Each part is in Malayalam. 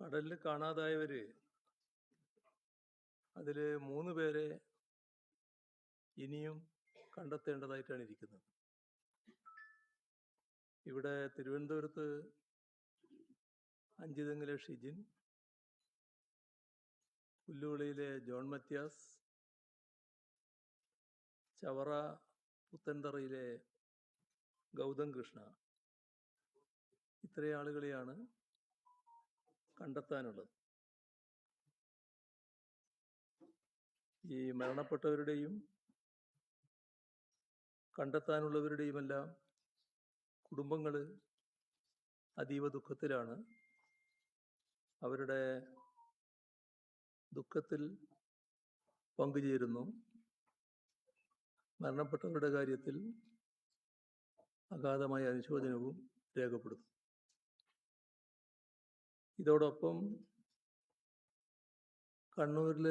കടലിൽ കാണാതായവര് അതില് 3 പേരെ ഇനിയും കണ്ടെത്തേണ്ടതായിട്ടാണ് ഇരിക്കുന്നത്. ഇവിടെ തിരുവനന്തപുരത്ത് അഞ്ചുതെങ്ങിലെ ഷിജിൻ, പുല്ലുവിളിയിലെ ജോൺ മത്യാസ്, ചവറ പുത്തൻതറയിലെ ഗൗതം കൃഷ്ണ, ഇത്രയും ആളുകളെയാണ് കണ്ടെത്താനുള്ളത്. ഈ മരണപ്പെട്ടവരുടെയും കണ്ടെത്താനുള്ളവരുടെയുമെല്ലാം കുടുംബങ്ങൾ അതീവ ദുഃഖത്തിലാണ്. അവരുടെ ദുഃഖത്തിൽ പങ്കുചേരുന്നു. മരണപ്പെട്ടവരുടെ കാര്യത്തിൽ അഗാധമായ അനുശോചനവും രേഖപ്പെടുത്തും. ഇതോടൊപ്പം കണ്ണൂരിൽ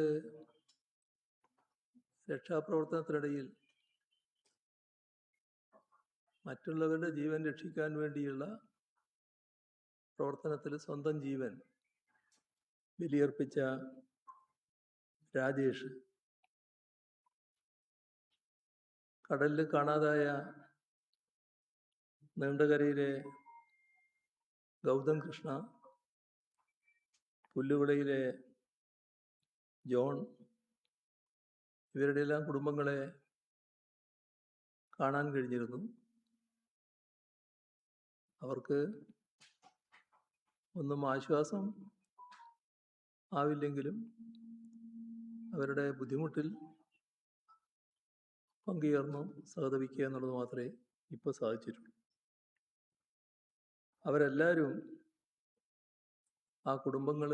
രക്ഷാപ്രവർത്തനത്തിനിടയിൽ മറ്റുള്ളവരുടെ ജീവൻ രക്ഷിക്കാൻ വേണ്ടിയുള്ള പ്രവർത്തനത്തിൽ സ്വന്തം ജീവൻ ബലിയർപ്പിച്ച രാജേഷ്, കടലിൽ കാണാതായ നീണ്ടകരയിലെ ഗൗതം കൃഷ്ണ, പുല്ലുവിളയിലെ ജോൺ, ഇവരുടെയെല്ലാം കുടുംബങ്ങളെ കാണാൻ കഴിഞ്ഞിരുന്നു. അവർക്ക് ഒന്നും ആശ്വാസം ആവില്ലെങ്കിലും അവരുടെ ബുദ്ധിമുട്ടിൽ പങ്കുചേർന്നു സഹതപിക്കുക എന്നുള്ളത് മാത്രമേ ഇപ്പോൾ സാധിച്ചിട്ടുള്ളൂ. അവരെല്ലാവരും, ആ കുടുംബങ്ങൾ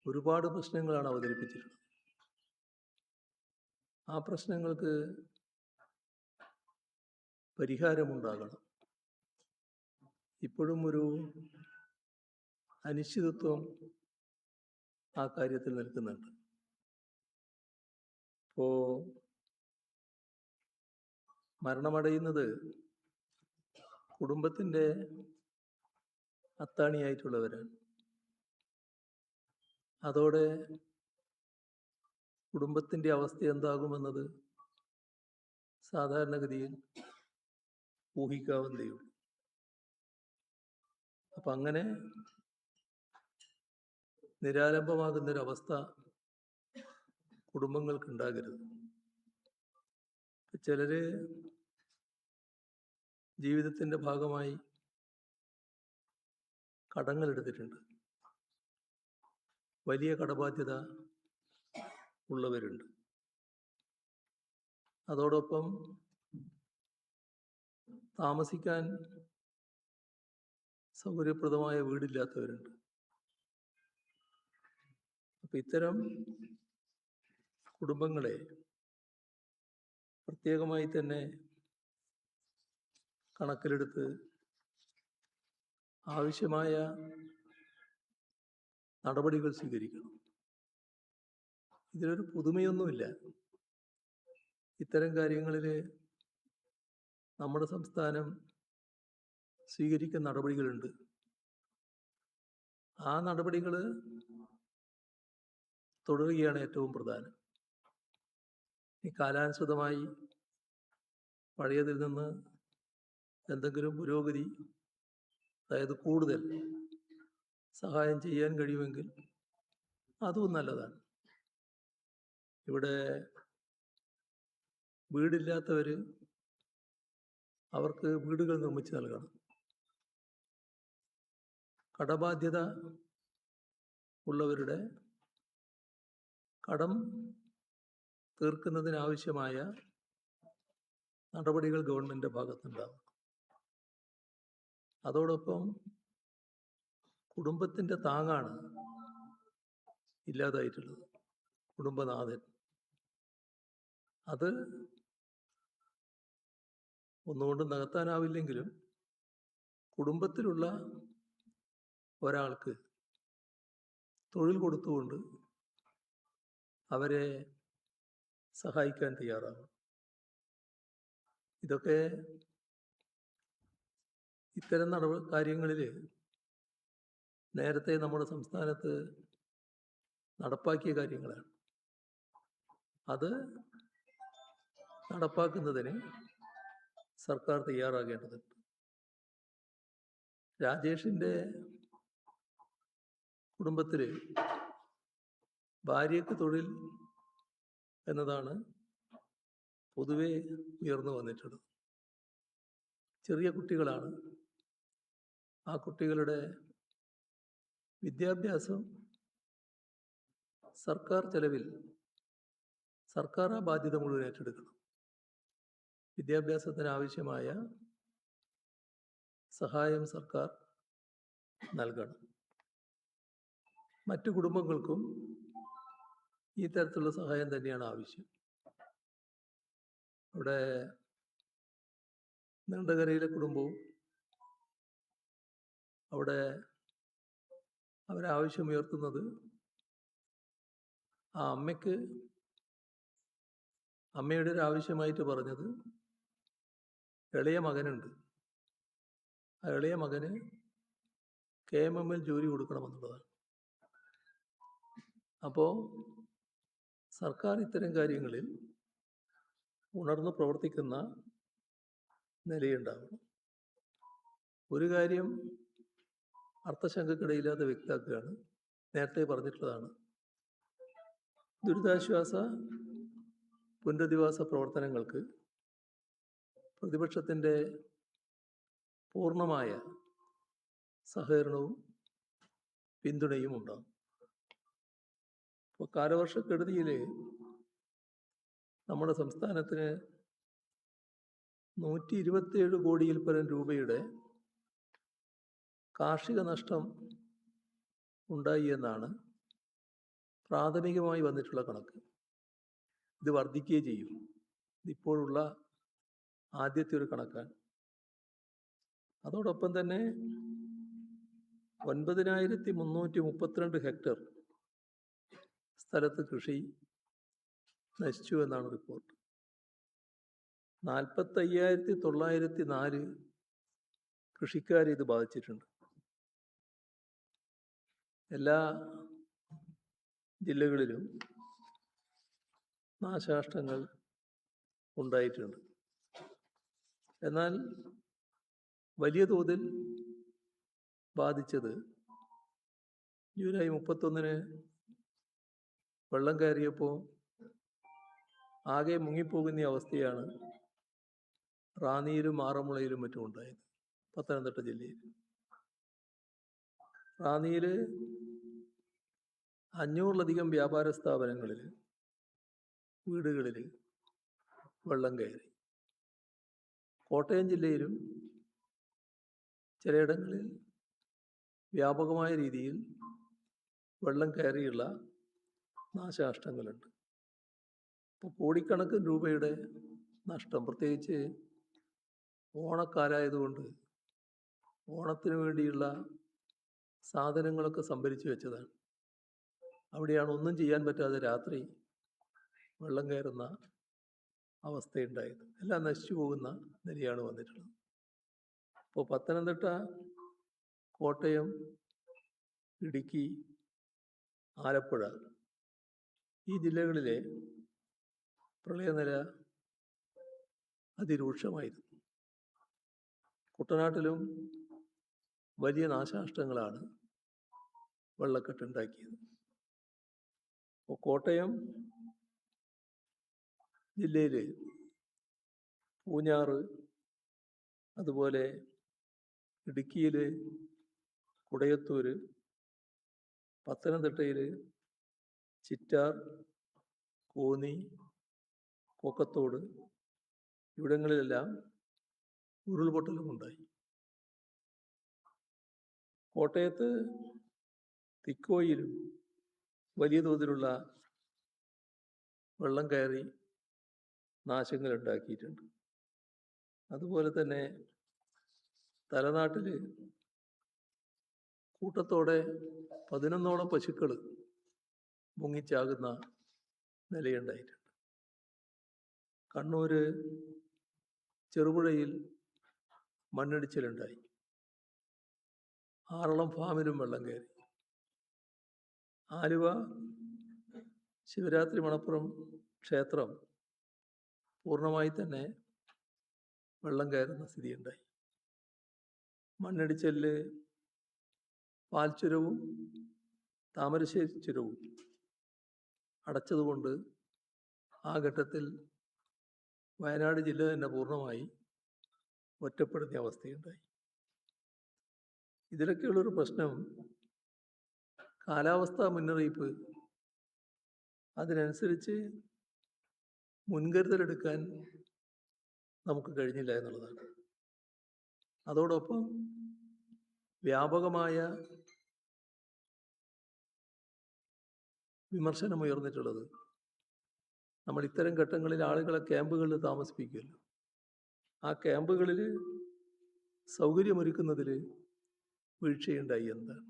ഒരുപാട് പ്രശ്നങ്ങളാണ് അവതരിപ്പിച്ചിട്ടുള്ളത്. ആ പ്രശ്നങ്ങൾക്ക് പരിഹാരമുണ്ടാകണം. ഇപ്പോഴും ഒരു അനിശ്ചിതത്വം ആ കാര്യത്തിൽ നിൽക്കുന്നുണ്ട്. ഇപ്പോൾ മരണമടയുന്നത് കുടുംബത്തിൻ്റെ അത്താണിയായിട്ടുള്ളവരാണ്. അതോടെ കുടുംബത്തിൻ്റെ അവസ്ഥ എന്താകുമെന്നത് സാധാരണഗതിയിൽ ഊഹിക്കാവുന്നതേയുള്ളൂ. അപ്പം അങ്ങനെ നിരാലംബമാകുന്നൊരവസ്ഥ കുടുംബങ്ങൾക്കുണ്ടാകരുത്. ചിലർ ജീവിതത്തിൻ്റെ ഭാഗമായി കടങ്ങളെടുത്തിട്ടുണ്ട്. വലിയ കടബാധ്യത ഉള്ളവരുണ്ട്. അതോടൊപ്പം താമസിക്കാൻ സൗകര്യപ്രദമായ വീടില്ലാത്തവരുണ്ട്. അപ്പം ഇത്തരം കുടുംബങ്ങളെ പ്രത്യേകമായി തന്നെ കണക്കിലെടുത്ത് ആവശ്യമായ നടപടികൾ സ്വീകരിക്കണം. ഇതിലൊരു പുതുമയൊന്നുമില്ല. ഇത്തരം കാര്യങ്ങളിൽ നമ്മുടെ സംസ്ഥാനം സ്വീകരിക്കുന്ന നടപടികളുണ്ട്. ആ നടപടികൾ തുടരുകയാണ് ഏറ്റവും പ്രധാനം. ഈ കാലാനുസൃതമായി പഴയതിൽ നിന്ന് എന്തെങ്കിലും പുരോഗതി, അതായത് കൂടുതൽ സഹായം ചെയ്യാൻ കഴിയുമെങ്കിൽ അതും നല്ലതാണ്. ഇവിടെ വീടില്ലാത്തവർ, അവർക്ക് വീടുകൾ നിർമ്മിച്ച് നൽകണം. കടബാധ്യത ഉള്ളവരുടെ കടം തീർക്കുന്നതിനാവശ്യമായ നടപടികൾ ഗവൺമെൻറ്റിൻ്റെ ഭാഗത്തുണ്ടാകും. അതോടൊപ്പം കുടുംബത്തിൻ്റെ താങ്ങാണ് ഇല്ലാതായിട്ടുള്ളത്, കുടുംബനാഥൻ. അത് ഒന്നുകൊണ്ട് നികത്താനാവില്ലെങ്കിലും കുടുംബത്തിലുള്ള ഒരാൾക്ക് തൊഴിൽ കൊടുത്തുകൊണ്ട് അവരെ സഹായിക്കാൻ തയ്യാറാകും. ഇതൊക്കെ ഇത്തരം കാര്യങ്ങളിൽ നേരത്തെ നമ്മുടെ സംസ്ഥാനത്ത് നടപ്പാക്കിയ കാര്യങ്ങളാണ്. അത് നടപ്പാക്കുന്നതിന് സർക്കാർ തയ്യാറാകേണ്ടതുണ്ട്. രാജേഷിൻ്റെ കുടുംബത്തിൽ ഭാര്യയ്ക്ക് തൊഴിൽ എന്നതാണ് പൊതുവെ ഉയർന്നു വന്നിട്ടുള്ളത്. ചെറിയ കുട്ടികളാണ്. ആ കുട്ടികളുടെ വിദ്യാഭ്യാസം സർക്കാർ ചെലവിൽ സർക്കാർ ആ ബാധ്യത മുഴുവൻ ഏറ്റെടുക്കണം. വിദ്യാഭ്യാസത്തിന് ആവശ്യമായ സഹായം സർക്കാർ നൽകണം. മറ്റു കുടുംബങ്ങൾക്കും ഈ തരത്തിലുള്ള സഹായം തന്നെയാണ് ആവശ്യം. അവിടെ നീണ്ടകരയിലെ കുടുംബവും അവിടെ അവരാവശ്യമുയർത്തുന്നത് ആ അമ്മയുടെ ഒരു ആവശ്യമായിട്ട് പറഞ്ഞത് ഇളയ മകനുണ്ട്. ആ ഇളയ മകന് KMM-ൽ ജോലി കൊടുക്കണമെന്നുള്ളതാണ്. അപ്പോൾ സർക്കാർ ഇത്തരം കാര്യങ്ങളിൽ ഉണർന്ന് പ്രവർത്തിക്കുന്ന നിലയുണ്ടാവണം. ഒരു കാര്യം അർത്ഥശങ്കക്കിടയില്ലാതെ വ്യക്തമാക്കുകയാണ്. നേരത്തെ പറഞ്ഞിട്ടുള്ളതാണ്. ദുരിതാശ്വാസ പുനരധിവാസ പ്രവർത്തനങ്ങൾക്ക് പ്രതിപക്ഷത്തിൻ്റെ പൂർണ്ണമായ സഹകരണവും പിന്തുണയും ഉണ്ടാകും. ഇപ്പോൾ കാലവർഷക്കെടുതിയിൽ നമ്മുടെ സംസ്ഥാനത്തിന് 127 കോടിയിൽ പരം രൂപയുടെ കാർഷിക നഷ്ടം ഉണ്ടായി എന്നാണ് പ്രാഥമികമായി വന്നിട്ടുള്ള കണക്ക്. ഇത് വർദ്ധിക്കുകയും ചെയ്യും. ഇതിപ്പോഴുള്ള ആദ്യത്തെ ഒരു കണക്കാണ്. അതോടൊപ്പം തന്നെ 9332 ഹെക്ടർ സ്ഥലത്ത് കൃഷി നശിച്ചു എന്നാണ് റിപ്പോർട്ട്. 45,904 കൃഷിക്കാരെ ഇത് ബാധിച്ചിട്ടുണ്ട്. എല്ലാ ജില്ലകളിലും നാശനഷ്ടങ്ങൾ ഉണ്ടായിട്ടുണ്ട്. എന്നാൽ വലിയ തോതിൽ ബാധിച്ചത് ജൂലൈ 31 വെള്ളം കയറിയപ്പോൾ ആകെ മുങ്ങിപ്പോകുന്ന അവസ്ഥയാണ് റാന്നിയിലും ആറന്മുളയിലും മറ്റും ഉണ്ടായത്. പത്തനംതിട്ട ജില്ലയിൽ റാന്നിയിൽ 500-ലധികം വ്യാപാര സ്ഥാപനങ്ങളിൽ, വീടുകളിൽ വെള്ളം കയറി. കോട്ടയം ജില്ലയിലും ചിലയിടങ്ങളിൽ വ്യാപകമായ രീതിയിൽ വെള്ളം കയറിയുള്ള നാശനഷ്ടങ്ങളുണ്ട്. ഇപ്പോൾ കോടിക്കണക്കിന് രൂപയുടെ നഷ്ടം, പ്രത്യേകിച്ച് ഓണക്കാലമായതുകൊണ്ട് ഓണത്തിന് വേണ്ടിയുള്ള സാധനങ്ങളൊക്കെ സംഭരിച്ചു വെച്ചതാണ്. അവിടെയാണ് ഒന്നും ചെയ്യാൻ പറ്റാതെ രാത്രി വെള്ളം കയറുന്ന അവസ്ഥയുണ്ടായത്. എല്ലാം നശിച്ചു പോകുന്ന നിലയാണ് വന്നിട്ടുള്ളത്. ഇപ്പോൾ പത്തനംതിട്ട, കോട്ടയം, ഇടുക്കി, ആലപ്പുഴ ഈ ജില്ലകളിലെ പ്രളയനില അതിരൂക്ഷമായിരുന്നു. കുട്ടനാട്ടിലും വലിയ നാശനഷ്ടങ്ങളാണ് വെള്ളക്കെട്ടുണ്ടാക്കിയത്. ഇപ്പോൾ കോട്ടയം ജില്ലയിൽ പൂഞ്ഞാറ്, അതുപോലെ ഇടുക്കിയിൽ കുടയത്തൂർ, പത്തനംതിട്ടയിൽ ചിറ്റാർ, കോന്നി, കൊക്കത്തോട് ഇവിടങ്ങളിലെല്ലാം ഉരുൾപൊട്ടലുമുണ്ടായി. കോട്ടയത്ത് തിക്കോയിലും വലിയ തോതിലുള്ള വെള്ളം കയറി നാശങ്ങൾ ഉണ്ടാക്കിയിട്ടുണ്ട്. അതുപോലെ തന്നെ തലനാട്ടിൽ കൂട്ടത്തോടെ 11ഓളം പശുക്കൾ മുങ്ങിച്ചാകുന്ന നിലയുണ്ടായിട്ടുണ്ട്. കണ്ണൂർ ചെറുപുഴയിൽ മണ്ണിടിച്ചിലുണ്ടായി. ആറളം ഫാമിലും വെള്ളം കയറി. ആലുവ ശിവരാത്രി മണപ്പുറം ക്ഷേത്രം പൂർണ്ണമായി തന്നെ വെള്ളം കയറുന്ന സ്ഥിതിയുണ്ടായി. മണ്ണിടിച്ചലിൽ പാൽച്ചുരവും താമരശ്ശേരി ചുരവും അടച്ചതുകൊണ്ട് ആ ഘട്ടത്തിൽ വയനാട് ജില്ല തന്നെ പൂർണ്ണമായി ഒറ്റപ്പെടുന്ന അവസ്ഥയുണ്ടായി. ഇതിലൊക്കെയുള്ളൊരു പ്രശ്നം കാലാവസ്ഥാ മുന്നറിയിപ്പ് അതിനനുസരിച്ച് മുൻകരുതലെടുക്കാൻ നമുക്ക് കഴിഞ്ഞില്ല എന്നുള്ളതാണ്. അതോടൊപ്പം വ്യാപകമായ വിമർശനമുയർന്നിട്ടുള്ളത് നമ്മൾ ഇത്തരം ഘട്ടങ്ങളിൽ ആളുകളെ ക്യാമ്പുകളിൽ താമസിപ്പിക്കുമല്ലോ, ആ ക്യാമ്പുകളിൽ സൗകര്യമൊരുക്കുന്നതിൽ വീഴ്ചയുണ്ടായി എന്നതാണ്.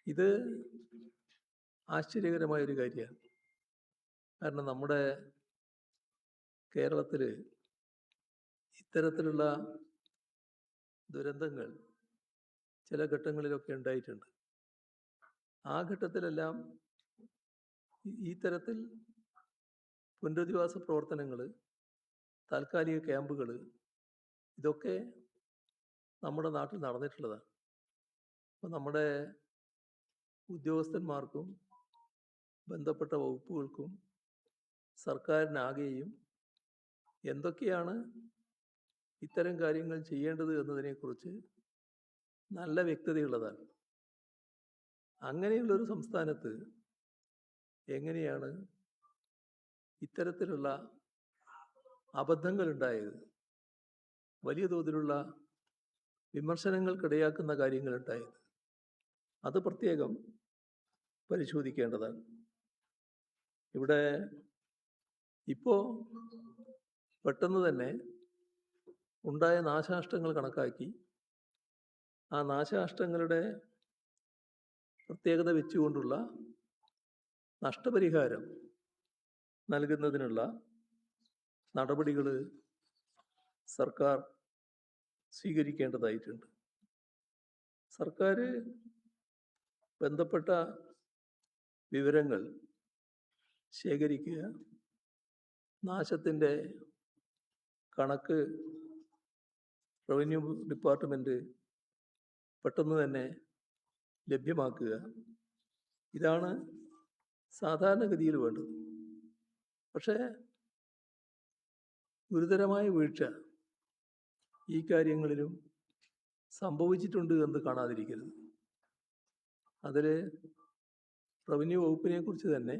ഇത് ആശ്ചര്യകരമായൊരു കാര്യമാണ്. കാരണം നമ്മുടെ കേരളത്തിൽ ഇത്തരത്തിലുള്ള ദുരന്തങ്ങൾ ചില ഘട്ടങ്ങളിലൊക്കെ ഉണ്ടായിട്ടുണ്ട്. ആ ഘട്ടത്തിലെല്ലാം ഈ തരത്തിൽ പുനരധിവാസ പ്രവർത്തനങ്ങൾ, താൽക്കാലിക ക്യാമ്പുകൾ, ഇതൊക്കെ നമ്മുടെ നാട്ടിൽ നടന്നിട്ടുള്ളതാണ്. അപ്പോൾ നമ്മുടെ ഉദ്യോഗസ്ഥന്മാർക്കും ബന്ധപ്പെട്ട വകുപ്പുകൾക്കും സർക്കാരിനാകെയും എന്തൊക്കെയാണ് ഇത്തരം കാര്യങ്ങൾ ചെയ്യേണ്ടത് എന്നതിനെക്കുറിച്ച് നല്ല വ്യക്തതയുള്ളതാണ്. അങ്ങനെയുള്ളൊരു സംസ്ഥാനത്ത് എങ്ങനെയാണ് ഇത്തരത്തിലുള്ള അബദ്ധങ്ങളുണ്ടായത്, വലിയ തോതിലുള്ള വിമർശനങ്ങൾക്കിടയാക്കുന്ന കാര്യങ്ങളുണ്ടായത്? അത് പ്രത്യേകം പരിശോധിക്കേണ്ടതാണ്. ഇവിടെ ഇപ്പോൾ പെട്ടെന്ന് തന്നെ ഉണ്ടായ നാശനഷ്ടങ്ങൾ കണക്കാക്കി ആ നാശനഷ്ടങ്ങളുടെ പ്രത്യേകത വെച്ചുകൊണ്ടുള്ള നഷ്ടപരിഹാരം നൽകുന്നതിനുള്ള നടപടികൾ സർക്കാർ സ്വീകരിക്കേണ്ടതായിട്ടുണ്ട്. സർക്കാർ ബന്ധപ്പെട്ട വിവരങ്ങൾ ശേഖരിക്കുക, നാശത്തിൻ്റെ കണക്ക് റവന്യൂ ഡിപ്പാർട്ട്മെൻറ്റ് പെട്ടെന്ന് തന്നെ ലഭ്യമാക്കുക, ഇതാണ് സാധാരണഗതിയിൽ വേണ്ടത്. പക്ഷേ ഗുരുതരമായ വീഴ്ച ഈ കാര്യങ്ങളിലും സംഭവിച്ചിട്ടുണ്ട് എന്ന് കാണാതിരിക്കരുത്. അതിൽ റവന്യൂ വകുപ്പിനെ കുറിച്ച് തന്നെ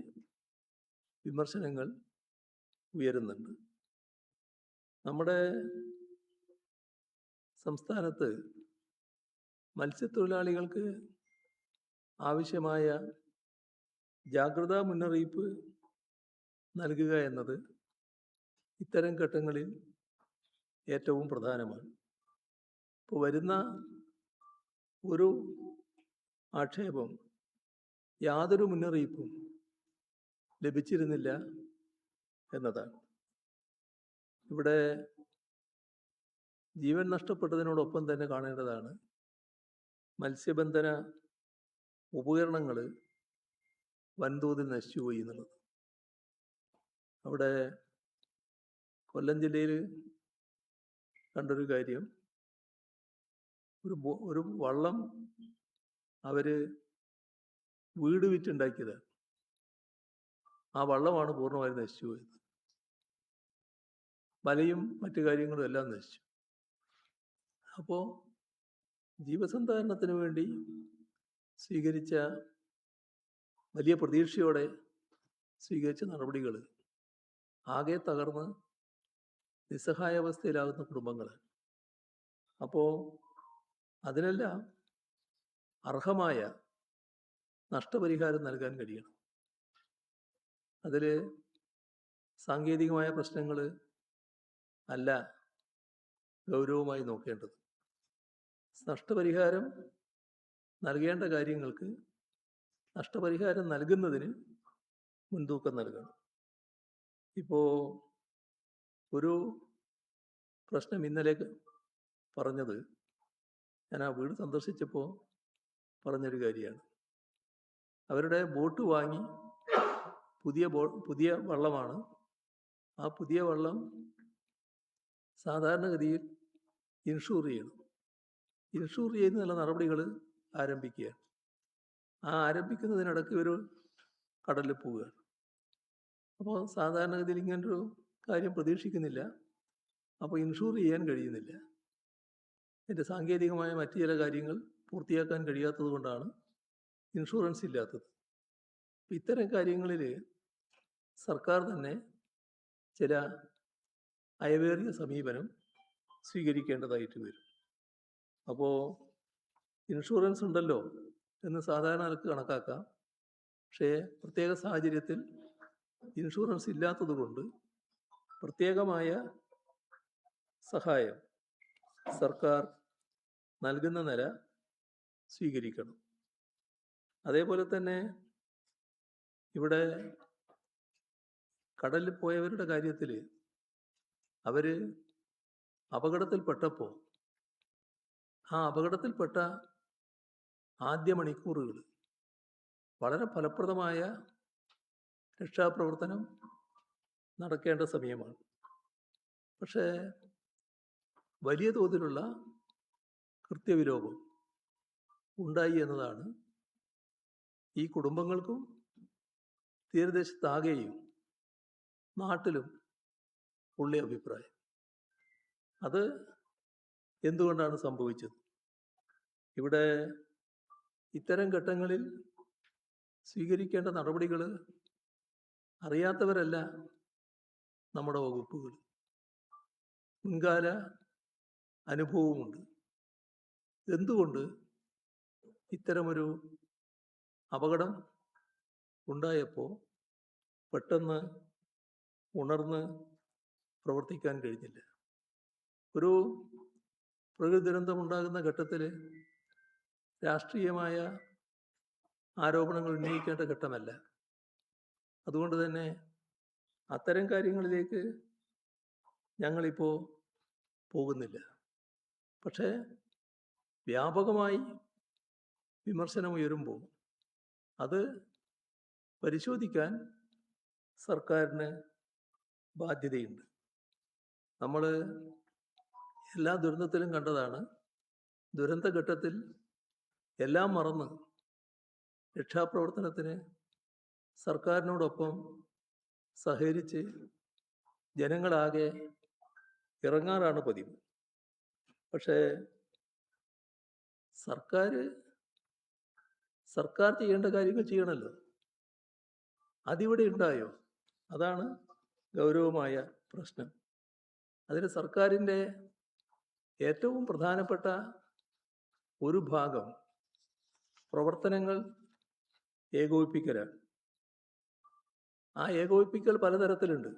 വിമർശനങ്ങൾ ഉയരുന്നുണ്ട്. നമ്മുടെ സംസ്ഥാനത്ത് മത്സ്യത്തൊഴിലാളികൾക്ക് ആവശ്യമായ ജാഗ്രതാ മുന്നറിയിപ്പ് നൽകുക എന്നത് ഇത്തരം ഘട്ടങ്ങളിൽ ഏറ്റവും പ്രധാനമാണ്. ഇപ്പോൾ വരുന്ന ഒരു ആക്ഷേപം യാതൊരു മുന്നറിയിപ്പും ലഭിച്ചിരുന്നില്ല എന്നതാണ്. ഇവിടെ ജീവൻ നഷ്ടപ്പെട്ടതിനോടൊപ്പം തന്നെ കാണേണ്ടതാണ് മത്സ്യബന്ധന ഉപകരണങ്ങൾ വൻതോതിൽ നശിച്ചുപോയി എന്നുള്ളത്. അവിടെ കൊല്ലം ജില്ലയിൽ കണ്ടൊരു കാര്യം, ഒരു വള്ളം അവർ വീട് വിറ്റുണ്ടാക്കിയത്, ആ വള്ളമാണ് പൂർണ്ണമായും നശിച്ചു പോയത്. വലയും മറ്റു കാര്യങ്ങളും എല്ലാം നശിച്ചു. അപ്പോൾ ജീവസന്ധാരണത്തിന് വേണ്ടി സ്വീകരിച്ച വലിയ പ്രതീക്ഷയോടെ സ്വീകരിച്ച നടപടികൾ ആകെ തകർന്ന് നിസ്സഹായാവസ്ഥയിലാകുന്ന കുടുംബങ്ങൾ. അപ്പോൾ അതിനെല്ലാം അർഹമായ നഷ്ടപരിഹാരം നൽകാൻ കഴിയണം. അതിൽ സാങ്കേതികമായ പ്രശ്നങ്ങൾ അല്ല ഗൗരവമായി നോക്കേണ്ടത്. നഷ്ടപരിഹാരം നൽകേണ്ട കാര്യങ്ങൾക്ക് നഷ്ടപരിഹാരം നൽകുന്നതിന് മുൻതൂക്കം നൽകണം. ഇപ്പോൾ ഒരു പ്രശ്നം ഇന്നലെ പറഞ്ഞത്, ഞാൻ ആ വീട് സന്ദർശിച്ചപ്പോൾ പറഞ്ഞൊരു കാര്യമാണ്. അവരുടെ ബോട്ട് വാങ്ങി, പുതിയ വള്ളമാണ്. ആ പുതിയ വള്ളം സാധാരണഗതിയിൽ ഇൻഷൂർ ചെയ്യണം. ഇൻഷൂർ ചെയ്യുന്നതിനുള്ള നടപടികൾ ആരംഭിക്കുകയാണ്. ആ ആരംഭിക്കുന്നതിനിടയ്ക്ക് ഒരു കടലിൽ പോവുകയാണ്. അപ്പോൾ സാധാരണഗതിയിൽ ഇങ്ങനൊരു കാര്യം പ്രതീക്ഷിക്കുന്നില്ല. അപ്പോൾ ഇൻഷൂർ ചെയ്യാൻ കഴിയുന്നില്ല. അതിൻ്റെ സാങ്കേതികമായ മറ്റു ചില കാര്യങ്ങൾ പൂർത്തിയാക്കാൻ കഴിയാത്തത് കൊണ്ടാണ് ഇൻഷുറൻസ് ഇല്ലാത്തത്. ഇത്തരം കാര്യങ്ങളിൽ സർക്കാർ തന്നെ ചില അയവേറിയ സമീപനം സ്വീകരിക്കേണ്ടതായിട്ട് വരും. അപ്പോൾ ഇൻഷുറൻസ് ഉണ്ടല്ലോ എന്ന് സാധാരണ ആൾക്ക് കണക്കാക്കാം. പക്ഷേ പ്രത്യേക സാഹചര്യത്തിൽ ഇൻഷുറൻസ് ഇല്ലാത്തത് കൊണ്ട് പ്രത്യേകമായ സഹായം സർക്കാർ നൽകുന്ന നില സ്വീകരിക്കണം. അതേപോലെ തന്നെ ഇവിടെ കടലിൽ പോയവരുടെ കാര്യത്തിൽ അവർ അപകടത്തിൽപ്പെട്ടപ്പോൾ ആ അപകടത്തിൽപ്പെട്ട ആദ്യ മണിക്കൂറുകൾ വളരെ ഫലപ്രദമായ രക്ഷാപ്രവർത്തനം നടക്കേണ്ട സമയമാണ്. പക്ഷേ വലിയ തോതിലുള്ള കൃത്യവിലോപം ഉണ്ടായി എന്നതാണ് ഈ കുടുംബങ്ങൾക്കും തീരദേശത്താകെയും നാട്ടിലും ഉള്ള അഭിപ്രായം. അത് എന്തുകൊണ്ടാണ് സംഭവിച്ചത്? ഇവിടെ ഇത്തരം ഘട്ടങ്ങളിൽ സ്വീകരിക്കേണ്ട നടപടികൾ അറിയാത്തവരല്ല നമ്മുടെ വകുപ്പുകൾ. മുൻകാല അനുഭവമുണ്ട്. എന്തുകൊണ്ട് ഇത്തരമൊരു അപകടം ഉണ്ടായപ്പോൾ പെട്ടെന്ന് ഉണർന്ന് പ്രവർത്തിക്കാൻ കഴിഞ്ഞില്ല? ഒരു പ്രകൃതി ദുരന്തമുണ്ടാകുന്ന ഘട്ടത്തിൽ രാഷ്ട്രീയമായ ആരോപണങ്ങൾ ഉന്നയിക്കേണ്ട ഘട്ടമല്ല. അതുകൊണ്ട് തന്നെ അത്തരം കാര്യങ്ങളിലേക്ക് ഞങ്ങളിപ്പോൾ പോകുന്നില്ല. പക്ഷേ വ്യാപകമായി വിമർശനമുയരുമ്പോൾ അത് പരിശോധിക്കാൻ സർക്കാരിന് ബാധ്യതയുണ്ട്. നമ്മൾ എല്ലാ ദുരന്തത്തിലും കണ്ടതാണ്, ദുരന്തഘട്ടത്തിൽ എല്ലാം മറന്ന് രക്ഷാപ്രവർത്തനത്തിന് സർക്കാരിനോടൊപ്പം സഹകരിച്ച് ജനങ്ങളാകെ ഇറങ്ങാറാണ് പതിവ്. പക്ഷേ സർക്കാർ ചെയ്യേണ്ട കാര്യങ്ങൾ ചെയ്യണമല്ലോ. അതിവിടെ ഉണ്ടായോ? അതാണ് ഗൗരവമായ പ്രശ്നം. അതിന് സർക്കാരിൻ്റെ ഏറ്റവും പ്രധാനപ്പെട്ട ഒരു ഭാഗം പ്രവർത്തനങ്ങൾ ഏകോപിപ്പിക്കലാണ്. ആ ഏകോപിപ്പിക്കൽ പലതരത്തിലുണ്ട്.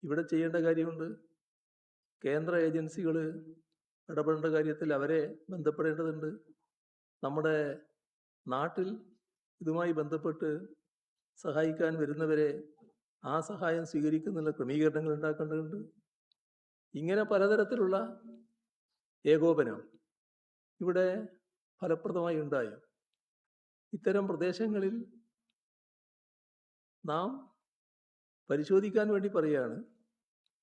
ഇവിടെ ചെയ്യേണ്ട കാര്യമുണ്ട്. കേന്ദ്ര ഏജൻസികൾ ഇടപെടേണ്ട കാര്യത്തിൽ അവരെ ബന്ധപ്പെടേണ്ടതുണ്ട്. നമ്മുടെ നാട്ടിൽ ഇതുമായി ബന്ധപ്പെട്ട് സഹായിക്കാൻ വരുന്നവരെ ആ സഹായം സ്വീകരിക്കുന്നതിനുള്ള ക്രമീകരണങ്ങൾ ഉണ്ടാക്കേണ്ടതുണ്ട്. ഇങ്ങനെ പലതരത്തിലുള്ള ഏകോപനം ഇവിടെ ഫലപ്രദമായി ഉണ്ടായോ? ഇത്തരം പ്രദേശങ്ങളിൽ നാം പരിശോധിക്കാൻ വേണ്ടി പറയുകയാണ്,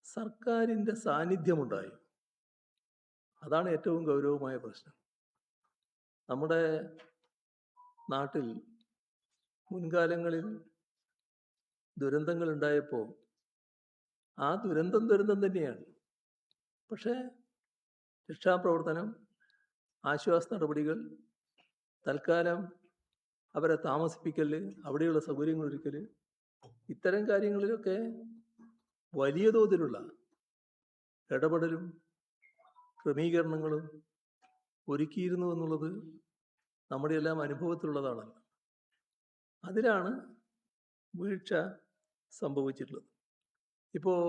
സർക്കാരിൻ്റെ സാന്നിധ്യമുണ്ടായോ? അതാണ് ഏറ്റവും ഗൗരവമായ പ്രശ്നം. നമ്മുടെ നാട്ടിൽ മുൻകാലങ്ങളിൽ ദുരന്തങ്ങൾ ഉണ്ടായപ്പോൾ ആ ദുരന്തം തന്നെയാണ്. പക്ഷേ രക്ഷാപ്രവർത്തനം, ആശ്വാസ നടപടികൾ, തൽക്കാലം അവരെ താമസിപ്പിക്കൽ, അവിടെയുള്ള സൗകര്യങ്ങൾ ഒരുക്കൽ, ഇത്തരം കാര്യങ്ങളിലൊക്കെ വലിയ തോതിലുള്ള ഇടപെടലും ക്രമീകരണങ്ങളും ഒരുക്കിയിരുന്നു എന്നുള്ളത് നമ്മുടെ എല്ലാം അനുഭവത്തിലുള്ളതാണല്ലോ. അതിലാണ് വീഴ്ച സംഭവിച്ചിട്ടുള്ളത്. ഇപ്പോൾ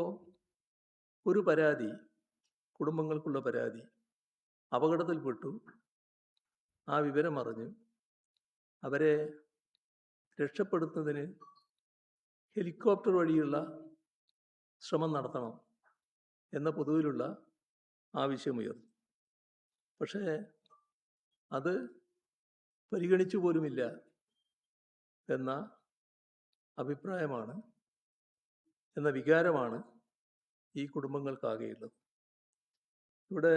ഒരു പരാതി, കുടുംബങ്ങൾക്കുള്ള പരാതി, അപകടത്തിൽപ്പെട്ടു, ആ വിവരം അറിഞ്ഞു അവരെ രക്ഷപ്പെടുത്തുന്നതിന് ഹെലികോപ്റ്റർ വഴിയുള്ള ശ്രമം നടത്തണം എന്ന പൊതുവിലുള്ള ആവശ്യമുയർന്നു. പക്ഷേ അത് പരിഗണിച്ചു പോലുമില്ല എന്ന അഭിപ്രായമാണ്, എന്ന വികാരമാണ് ഈ കുടുംബങ്ങൾക്കാകെയുള്ളത്. ഇവിടെ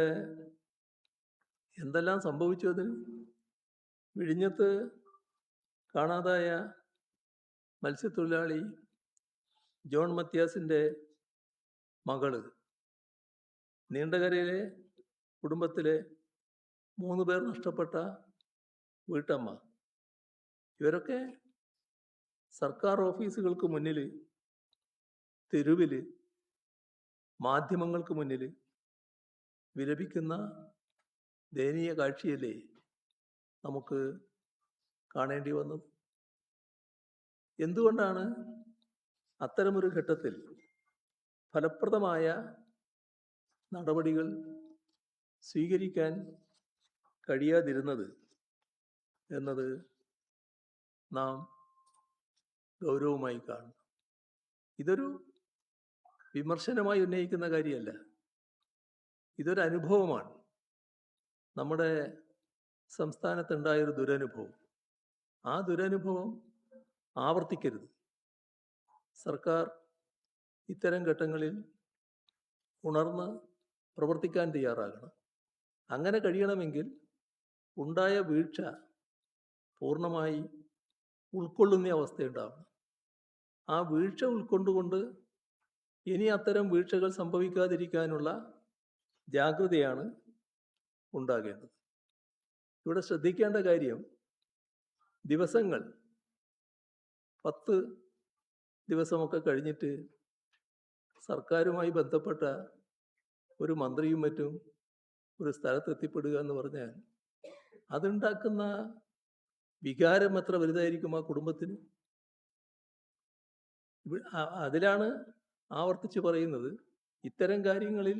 എന്തെല്ലാം സംഭവിച്ചു അതിന്? വിഴിഞ്ഞത്ത് കാണാതായ മത്സ്യത്തൊഴിലാളി ജോൺ മത്യാസിൻ്റെ മകള്, നീണ്ടകരയിലെ കുടുംബത്തിലെ 3 പേർ നഷ്ടപ്പെട്ട വീട്ടമ്മ, ഇവരൊക്കെ സർക്കാർ ഓഫീസുകൾക്ക് മുന്നിൽ, തെരുവിൽ, മാധ്യമങ്ങൾക്ക് മുന്നിൽ വിലപിക്കുന്ന ദയനീയ കാഴ്ചയല്ലേ നമുക്ക് കാണേണ്ടി വന്നത്? എന്തുകൊണ്ടാണ് അത്തരമൊരു ഘട്ടത്തിൽ ഫലപ്രദമായ നടപടികൾ സ്വീകരിക്കാൻ കഴിയാതിരുന്നത് എന്നത് നാം ഗൗരവമായി കാണണം. ഇതൊരു വിമർശനമായി ഉന്നയിക്കുന്ന കാര്യമല്ല, ഇതൊരു അനുഭവമാണ്. നമ്മുടെ സംസ്ഥാനത്തുണ്ടായൊരു ദുരനുഭവം. ആ ദുരനുഭവം ആവർത്തിക്കരുത്. സർക്കാർ ഇത്തരം ഘട്ടങ്ങളിൽ ഉണർന്ന് പ്രവർത്തിക്കാൻ തയ്യാറാകണം. അങ്ങനെ കഴിയണമെങ്കിൽ ഉണ്ടായ വീഴ്ച പൂർണ്ണമായി ഉൾക്കൊള്ളുന്ന അവസ്ഥയുണ്ടാവണം. ആ വീഴ്ച ഉൾക്കൊണ്ടുകൊണ്ട് ഇനി അത്തരം വീഴ്ചകൾ സംഭവിക്കാതിരിക്കാനുള്ള ജാഗ്രതയാണ് ഉണ്ടാകേണ്ടത്. ഇവിടെ ശ്രദ്ധിക്കേണ്ട കാര്യം, ദിവസങ്ങൾ 10 ദിവസമൊക്കെ കഴിഞ്ഞിട്ട് സർക്കാരുമായി ബന്ധപ്പെട്ട ഒരു മന്ത്രിയും മറ്റും ഒരു സ്ഥലത്തെത്തിപ്പെടുക എന്ന് പറഞ്ഞാൽ അതുണ്ടാക്കുന്ന വികാരം എത്ര വലുതായിരിക്കും ആ കുടുംബത്തിന്. അതിലാണ് ആവർത്തിച്ച് പറയുന്നത്, ഇത്തരം കാര്യങ്ങളിൽ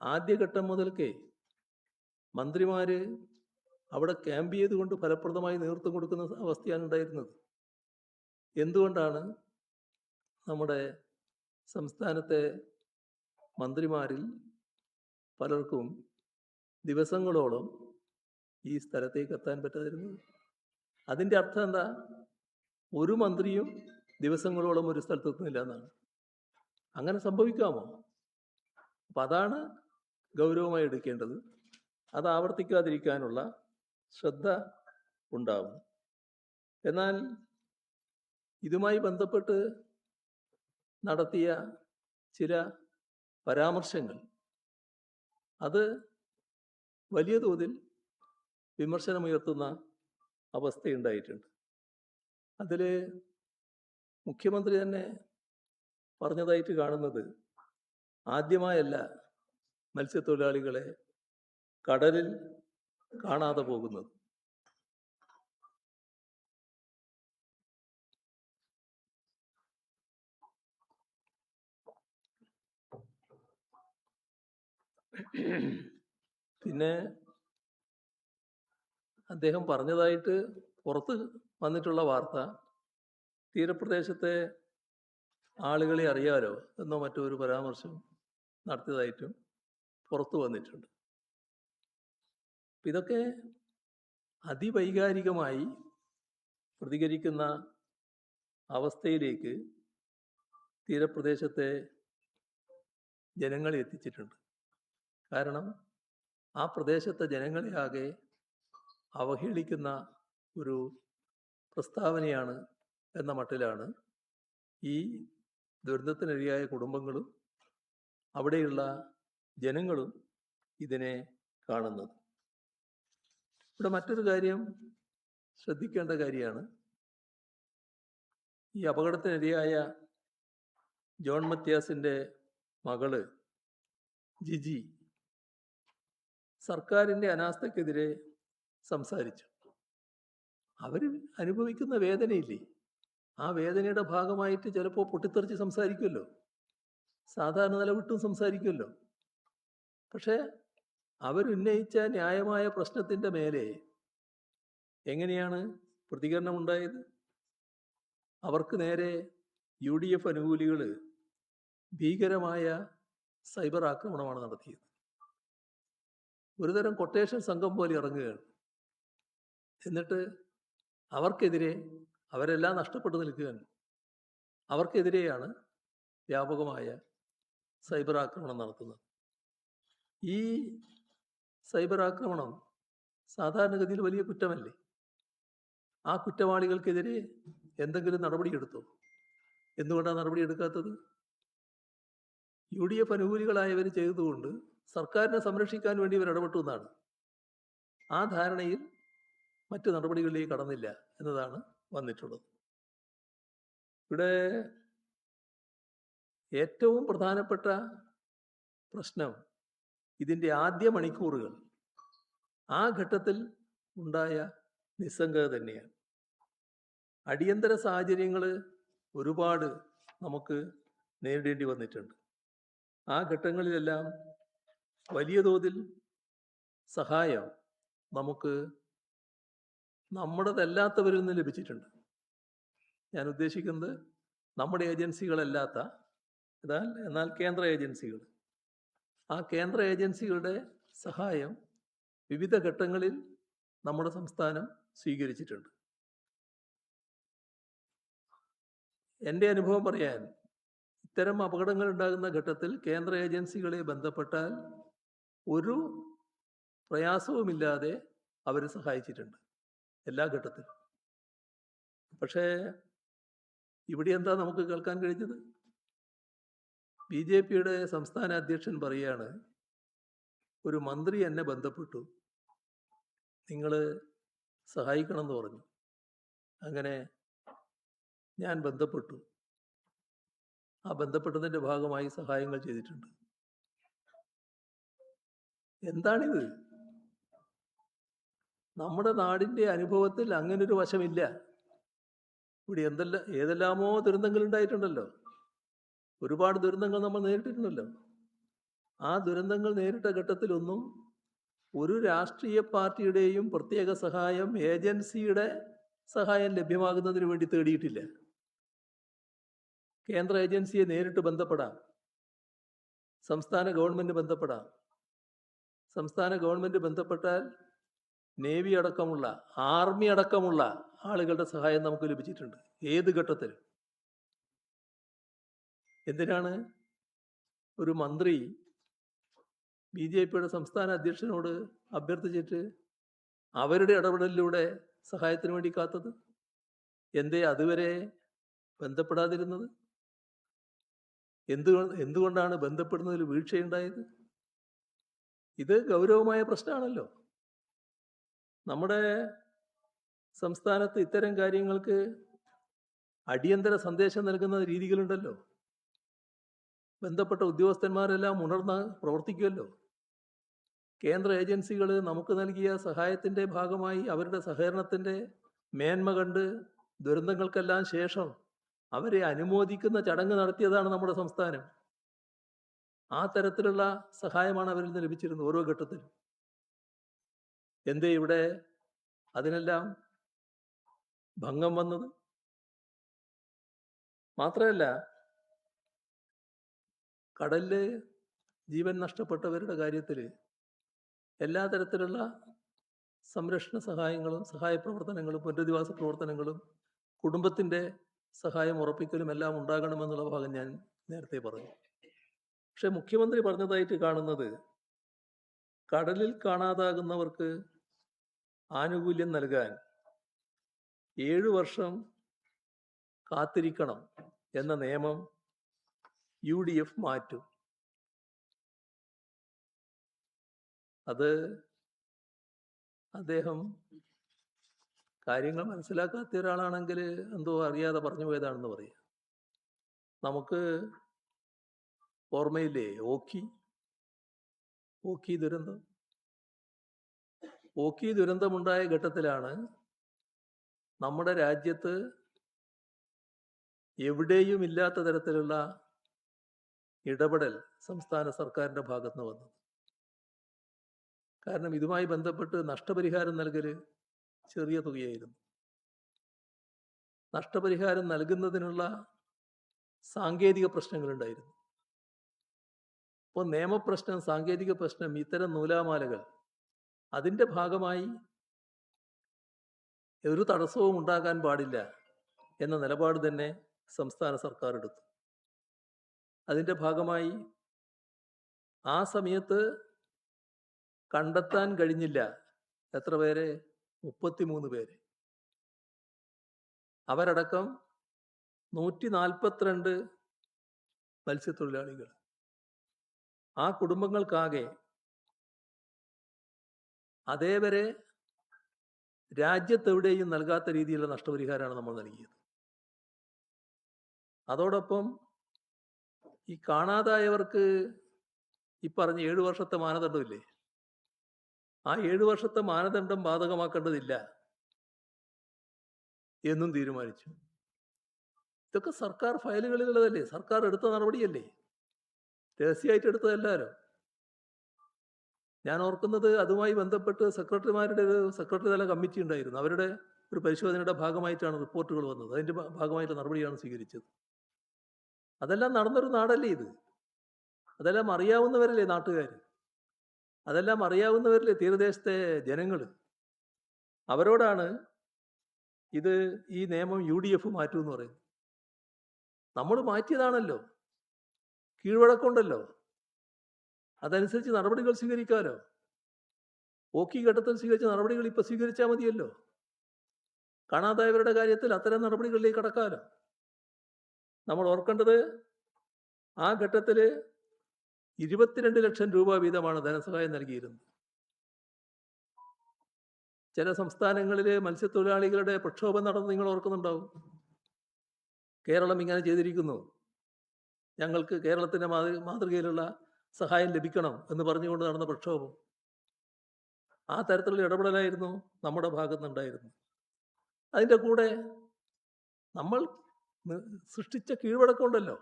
ആദ്യഘട്ടം മുതൽക്കേ മന്ത്രിമാർ അവിടെ ക്യാമ്പ് ചെയ്തുകൊണ്ട് ഫലപ്രദമായി നേതൃത്വം കൊടുക്കുന്ന അവസ്ഥയാണ് ഉണ്ടായിരുന്നത്. എന്തുകൊണ്ടാണ് നമ്മുടെ സംസ്ഥാനത്തെ മന്ത്രിമാരിൽ പലർക്കും ദിവസങ്ങളോളം ഈ സ്ഥലത്തേക്ക് എത്താൻ പറ്റാതിരുന്നത്? അതിൻ്റെ അർത്ഥം എന്താ? ഒരു മന്ത്രിയും ദിവസങ്ങളോളം ഒരു സ്ഥലത്തെത്തുന്നില്ല എന്നാണ്. അങ്ങനെ സംഭവിക്കാമോ? അപ്പം അതാണ് ഗൗരവമായി എടുക്കേണ്ടത്. അത് ആവർത്തിക്കാതിരിക്കാനുള്ള ശ്രദ്ധ ഉണ്ടാവും. എന്നാൽ ഇതുമായി ബന്ധപ്പെട്ട് നടത്തിയ ചില പരാമർശങ്ങൾ അത് വലിയ തോതിൽ വിമർശനമുയർത്തുന്ന അവസ്ഥയുണ്ടായിട്ടുണ്ട്. അതിൽ മുഖ്യമന്ത്രി തന്നെ പറഞ്ഞതായിട്ട് കാണുന്നത്, ആദ്യമായല്ല മത്സ്യത്തൊഴിലാളികളെ കടലിൽ കാണാതെ പോകുന്നത്. പിന്നെ അദ്ദേഹം പറഞ്ഞതായിട്ട് പുറത്ത് വന്നിട്ടുള്ള വാർത്ത, തീരപ്രദേശത്തെ ആളുകളെ അറിയാലോ എന്നോ മറ്റോ ഒരു പരാമർശം നടത്തിയതായിട്ടും പുറത്തു വന്നിട്ടുണ്ട്. ഇതൊക്കെ അതിവൈകാരികമായി പ്രതികരിക്കുന്ന അവസ്ഥയിലേക്ക് തീരപ്രദേശത്തെ ജനങ്ങളെ എത്തിച്ചിട്ടുണ്ട്. കാരണം ആ പ്രദേശത്തെ ജനങ്ങളെ ആകെ അവഹേളിക്കുന്ന ഒരു പ്രസ്താവനയാണ് എന്ന മട്ടിലാണ് ഈ ദുരന്തത്തിനിരയായ കുടുംബങ്ങളും അവിടെയുള്ള ജനങ്ങളും ഇതിനെ കാണുന്നത്. ഇവിടെ മറ്റൊരു കാര്യം ശ്രദ്ധിക്കേണ്ട കാര്യമാണ്, ഈ അപകടത്തിനിരയായ ജോൺ മത്യാസിൻ്റെ മകള് ജിജി സർക്കാരിൻ്റെ അനാസ്ഥക്കെതിരെ സംസാരിച്ചു. അവർ അനുഭവിക്കുന്ന വേദനയില്ലേ, ആ വേദനയുടെ ഭാഗമായിട്ട് ചിലപ്പോൾ പൊട്ടിത്തെറിച്ച് സംസാരിക്കുമല്ലോ, സാധാരണ നിലവിട്ടും സംസാരിക്കുമല്ലോ. പക്ഷേ അവരുന്നയിച്ച ന്യായമായ പ്രശ്നത്തിൻ്റെ മേലെ എങ്ങനെയാണ് പ്രതികരണം ഉണ്ടായത്? അവർക്ക് നേരെ UDF അനുകൂലികൾ ഭീകരമായ സൈബർ ആക്രമണമാണ് നടത്തിയത്. ഒരുതരം കൊട്ടേഷൻ സംഘം പോലെ ഇറങ്ങുകയാണ്. എന്നിട്ട് അവർക്കെതിരെ, അവരെല്ലാം നഷ്ടപ്പെട്ടു നിൽക്കുകയാണ്, അവർക്കെതിരെയാണ് വ്യാപകമായ സൈബർ ആക്രമണം നടത്തുന്നത്. ഈ സൈബർ ആക്രമണം സാധാരണഗതിയിൽ വലിയ കുറ്റമല്ലേ? ആ കുറ്റവാളികൾക്കെതിരെ എന്തെങ്കിലും നടപടിയെടുത്തോ? എന്തുകൊണ്ടാണ് നടപടിയെടുക്കാത്തത്? UDF അനുകൂലികളായവർ ചെയ്തതുകൊണ്ട് സർക്കാരിനെ സംരക്ഷിക്കാൻ വേണ്ടി ഇവർ ഇടപെട്ടു എന്നാണ്. ആ ധാരണയിൽ മറ്റ് നടപടികളിലേക്ക് കടന്നില്ല എന്നതാണ് വന്നിട്ടുള്ളത്. ഇവിടെ ഏറ്റവും പ്രധാനപ്പെട്ട പ്രശ്നം ഇതിൻ്റെ ആദ്യ മണിക്കൂറുകൾ, ആ ഘട്ടത്തിൽ ഉണ്ടായ നിസ്സംഗത തന്നെയാണ്. അടിയന്തര സാഹചര്യങ്ങൾ ഒരുപാട് നമുക്ക് നേരിടേണ്ടി വന്നിട്ടുണ്ട്. ആ ഘട്ടങ്ങളിലെല്ലാം വലിയ തോതിൽ സഹായം നമുക്ക് നമ്മുടേതല്ലാത്തവരിൽ നിന്ന് ലഭിച്ചിട്ടുണ്ട്. ഞാൻ ഉദ്ദേശിക്കുന്നത് നമ്മുടെ ഏജൻസികളല്ലാത്ത, എന്നാൽ കേന്ദ്ര ഏജൻസികൾ. ആ കേന്ദ്ര ഏജൻസികളുടെ സഹായം വിവിധ ഘട്ടങ്ങളിൽ നമ്മുടെ സംസ്ഥാനം സ്വീകരിച്ചിട്ടുണ്ട്. എൻ്റെ അനുഭവം പറയാൻ, ഇത്തരം അപകടങ്ങൾ ഉണ്ടാകുന്ന ഘട്ടത്തിൽ കേന്ദ്ര ഏജൻസികളെ ബന്ധപ്പെട്ടാൽ ഒരു പ്രയാസവുമില്ലാതെ അവർ സഹായിച്ചിട്ടുണ്ട് എല്ലാ ഘട്ടത്തിലും. പക്ഷേ ഇവിടെ എന്താ നമുക്ക് കേൾക്കാൻ കഴിഞ്ഞത്? BJPയുടെ സംസ്ഥാന അധ്യക്ഷൻ പറയാണ്, ഒരു മന്ത്രി എന്നെ ബന്ധപ്പെട്ടു, നിങ്ങൾ സഹായിക്കണം എന്ന് പറഞ്ഞു. അങ്ങനെ ഞാൻ ബന്ധപ്പെട്ടു. ആ ബന്ധപ്പെട്ടതിൻ്റെ ഭാഗമായി സഹായങ്ങൾ ചെയ്തിട്ടുണ്ട്. എന്താണിത്? നമ്മുടെ നാടിൻ്റെ അനുഭവത്തിൽ അങ്ങനൊരു വശമില്ല. ഇവിടെ ഏതെല്ലാമോ ദുരന്തങ്ങൾ ഉണ്ടായിട്ടുണ്ടല്ലോ. ഒരുപാട് ദുരന്തങ്ങൾ നമ്മൾ നേരിട്ടിട്ടുണ്ടല്ലോ. ആ ദുരന്തങ്ങൾ നേരിട്ട ഘട്ടത്തിലൊന്നും ഒരു രാഷ്ട്രീയ പാർട്ടിയുടെയും പ്രത്യേക സഹായം, ഏജൻസിയുടെ സഹായം ലഭ്യമാകുന്നതിന് വേണ്ടി തേടിയിട്ടില്ല. കേന്ദ്ര ഏജൻസിയെ നേരിട്ട് ബന്ധപ്പെടാം, സംസ്ഥാന ഗവൺമെൻറ് ബന്ധപ്പെടാം. സംസ്ഥാന ഗവൺമെൻറ് ബന്ധപ്പെട്ടാൽ നേവി അടക്കമുള്ള, ആർമി അടക്കമുള്ള ആളുകളുടെ സഹായം നമുക്ക് ലഭിച്ചിട്ടുണ്ട്. ഏത് ഘട്ടത്തിൽ? എന്തിനാണ് ഒരു മന്ത്രി BJPയുടെ സംസ്ഥാന അധ്യക്ഷനോട് അഭ്യർത്ഥിച്ചിട്ട് അവരുടെ ഇടപെടലിലൂടെ സഹായത്തിന് വേണ്ടി കാത്തത്? എന്തേ അതുവരെ ബന്ധപ്പെടാതിരുന്നത്? എന്തുകൊണ്ടാണ് ബന്ധപ്പെടുന്നതിൽ വീഴ്ചയുണ്ടായത്? ഇത് ഗൗരവമായ പ്രശ്നമാണല്ലോ. നമ്മുടെ സംസ്ഥാനത്ത് ഇത്തരം കാര്യങ്ങൾക്ക് അടിയന്തര സന്ദേശം നൽകുന്ന രീതികളുണ്ടല്ലോ. ബന്ധപ്പെട്ട ഉദ്യോഗസ്ഥന്മാരെല്ലാം ഉണർന്ന് പ്രവർത്തിക്കുമല്ലോ. കേന്ദ്ര ഏജൻസികൾ നമുക്ക് നൽകിയ സഹായത്തിൻ്റെ ഭാഗമായി അവരുടെ സഹകരണത്തിൻ്റെ മേന്മ കണ്ട് ദുരന്തങ്ങൾക്കെല്ലാം ശേഷം അവരെ അനുമോദിക്കുന്ന ചടങ്ങ് നടത്തിയതാണ് നമ്മുടെ സംസ്ഥാനം. ആ തരത്തിലുള്ള സഹായമാണ് അവരിൽ നിന്ന് ലഭിച്ചിരുന്നത് ഓരോ ഘട്ടത്തിലും. എന്തേ ഇവിടെ അതിനെല്ലാം ഭംഗം വന്നത്? മാത്രമല്ല, കടലില് ജീവൻ നഷ്ടപ്പെട്ടവരുടെ കാര്യത്തിൽ എല്ലാ തരത്തിലുള്ള സംരക്ഷണ സഹായങ്ങളും, സഹായ പ്രവർത്തനങ്ങളും, പുനരധിവാസ പ്രവർത്തനങ്ങളും, കുടുംബത്തിൻ്റെ സഹായം ഉറപ്പിക്കലും എല്ലാം ഉണ്ടാകണമെന്നുള്ള ഭാഗം ഞാൻ നേരത്തെ പറഞ്ഞു. പക്ഷെ മുഖ്യമന്ത്രി പറഞ്ഞതായിട്ട് കാണുന്നത്, കടലിൽ കാണാതാകുന്നവർക്ക് ആനുകൂല്യം നൽകാൻ 7 വർഷം കാത്തിരിക്കണം എന്ന നിയമം UDF മാറ്റും. അത് അദ്ദേഹം കാര്യങ്ങൾ മനസ്സിലാക്കാത്ത ഒരാളാണെങ്കിൽ എന്തോ അറിയാതെ പറഞ്ഞു പോയതാണെന്ന് പറയാം. നമുക്ക് ഓർമ്മയില്ലേ ഓഖി ദുരന്തം? ഓഖി ദുരന്തമുണ്ടായ ഘട്ടത്തിലാണ് നമ്മുടെ രാജ്യത്ത് എവിടെയും ഇല്ലാത്ത തരത്തിലുള്ള ഇടപെടൽ സംസ്ഥാന സർക്കാരിൻ്റെ ഭാഗത്ത് നിന്ന് വന്നത്. കാരണം ഇതുമായി ബന്ധപ്പെട്ട് നഷ്ടപരിഹാരം നൽകൽ ചെറിയ തുകയായിരുന്നു. നഷ്ടപരിഹാരം നൽകുന്നതിനുള്ള സാങ്കേതിക പ്രശ്നങ്ങളുണ്ടായിരുന്നു. അപ്പോൾ നിയമപ്രശ്നം, സാങ്കേതിക പ്രശ്നം, ഇത്തരം നൂലാമാലകൾ, അതിൻ്റെ ഭാഗമായി ഒരു തടസ്സവും ഉണ്ടാകാൻ പാടില്ല എന്ന നിലപാട് തന്നെ സംസ്ഥാന സർക്കാർ എടുത്തു. അതിൻ്റെ ഭാഗമായി ആ സമയത്ത് കണ്ടെത്താൻ കഴിഞ്ഞില്ല. എത്ര പേരെ? 33 പേര്. അവരടക്കം 142 മത്സ്യത്തൊഴിലാളികൾ. ആ കുടുംബങ്ങൾക്കാകെ അതേവരെ രാജ്യത്തെവിടെയും നൽകാത്ത രീതിയിലുള്ള നഷ്ടപരിഹാരമാണ് നമ്മൾ നൽകിയത്. അതോടൊപ്പം ഈ കാണാതായവർക്ക് ഈ പറഞ്ഞ 7 വർഷത്തെ മാനദണ്ഡമില്ലേ, ആ 7 വർഷത്തെ മാനദണ്ഡം ബാധകമാക്കേണ്ടതില്ല എന്നും തീരുമാനിച്ചു. ഇതൊക്കെ സർക്കാർ ഫയലുകളിലുള്ളതല്ലേ, സർക്കാർ എടുത്ത നടപടിയല്ലേ, രഹസ്യമായിട്ട് എടുത്തതല്ലാലോ. ഞാൻ ഓർക്കുന്നത് അതുമായി ബന്ധപ്പെട്ട് സെക്രട്ടറിമാരുടെ ഒരു സെക്രട്ടറി തല കമ്മിറ്റി ഉണ്ടായിരുന്നു. അവരുടെ ഒരു പരിശോധനയുടെ ഭാഗമായിട്ടാണ് റിപ്പോർട്ടുകൾ വന്നത്. അതിൻ്റെ ഭാഗമായിട്ട് നടപടിയാണ് സ്വീകരിച്ചത്. അതെല്ലാം നടന്നൊരു നാടല്ലേ ഇത്. അതെല്ലാം അറിയാവുന്നവരല്ലേ നാട്ടുകാർ, അതെല്ലാം അറിയാവുന്നവരല്ലേ തീരദേശത്തെ ജനങ്ങൾ. അവരോടാണ് ഇത് ഈ നിയമം UDF മാറ്റുമെന്ന് പറയുന്നത്. നമ്മൾ മാറ്റിയതാണല്ലോ, കീഴ്വഴക്കമുണ്ടല്ലോ, അതനുസരിച്ച് നടപടികൾ സ്വീകരിക്കാമല്ലോ. ഓക്കി ഘട്ടത്തിൽ സ്വീകരിച്ച നടപടികൾ ഇപ്പം സ്വീകരിച്ചാൽ മതിയല്ലോ. കാണാതായവരുടെ കാര്യത്തിൽ അത്തരം നടപടികളിലേക്ക് കടക്കാമല്ലോ. നമ്മൾ ഓർക്കേണ്ടത് ആ ഘട്ടത്തിൽ 22 ലക്ഷം രൂപ വീതമാണ് ധനസഹായം നൽകിയിരുന്നത്. ചില സംസ്ഥാനങ്ങളിൽ മത്സ്യത്തൊഴിലാളികളുടെ പ്രക്ഷോഭം നടന്ന് നിങ്ങൾ ഓർക്കുന്നുണ്ടാവും. കേരളം ഇങ്ങനെ ചെയ്തിരിക്കുന്നു, ഞങ്ങൾക്ക് കേരളത്തിൻ്റെ മാതൃകയിലുള്ള സഹായം ലഭിക്കണം എന്ന് പറഞ്ഞുകൊണ്ട് നടന്ന പ്രക്ഷോഭം. ആ തരത്തിലുള്ള ഇടപെടലായിരുന്നു നമ്മുടെ ഭാഗത്തുനിന്നുണ്ടായിരുന്നു. അതിൻ്റെ കൂടെ നമ്മൾ സൃഷ്ടിച്ച കീഴ്വഴക്കമുണ്ടല്ലോ.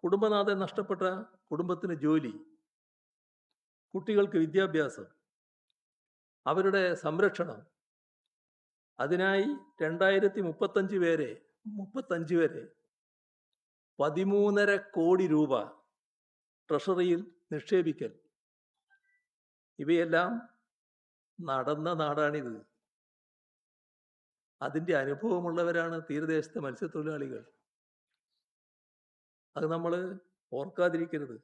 കുടുംബനാഥൻ നഷ്ടപ്പെട്ട കുടുംബത്തിന് ജോലി, കുട്ടികൾക്ക് വിദ്യാഭ്യാസം, അവരുടെ സംരക്ഷണം, അതിനായി 2035 വരെ 13.5 കോടി രൂപ ട്രഷറിയിൽ നിക്ഷേപിക്കൽ, ഇവയെല്ലാം നടന്ന നാടാണിത്. അതിൻ്റെ അനുഭവമുള്ളവരാണ് തീരദേശത്തെ മത്സ്യത്തൊഴിലാളികൾ. അത് നമ്മൾ ഓർക്കാതിരിക്കരുത്.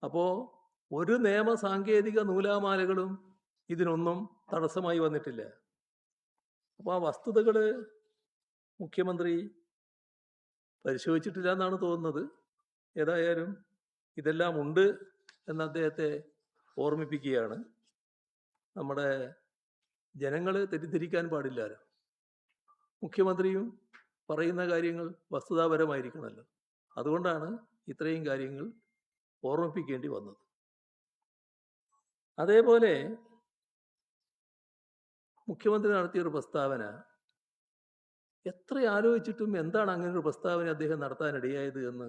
അപ്പോൾ ഒരു നിയമ സാങ്കേതിക നൂലാമാലകളും ഇതിനൊന്നും തടസ്സമായി വന്നിട്ടില്ല. അപ്പോൾ ആ വസ്തുതകൾ മുഖ്യമന്ത്രി പരിശോധിച്ചിട്ടില്ല എന്നാണ് തോന്നുന്നത്. ഏതായാലും ഇതെല്ലാം ഉണ്ട് എന്ന് അദ്ദേഹത്തെ ഓർമ്മിപ്പിക്കുകയാണ്. നമ്മുടെ ജനങ്ങൾ തെറ്റിദ്ധരിക്കാൻ പാടില്ലല്ലോ. മുഖ്യമന്ത്രിയും പറയുന്ന കാര്യങ്ങൾ വസ്തുതാപരമായിരിക്കണമല്ലോ. അതുകൊണ്ടാണ് ഇത്രയും കാര്യങ്ങൾ ഓർമ്മിപ്പിക്കേണ്ടി വന്നത്. അതേപോലെ മുഖ്യമന്ത്രി നടത്തിയൊരു പ്രസ്താവന, എത്ര ആലോചിച്ചിട്ടും എന്താണ് അങ്ങനെ ഒരു പ്രസ്താവന അദ്ദേഹം നടത്താനിടയായത് എന്ന്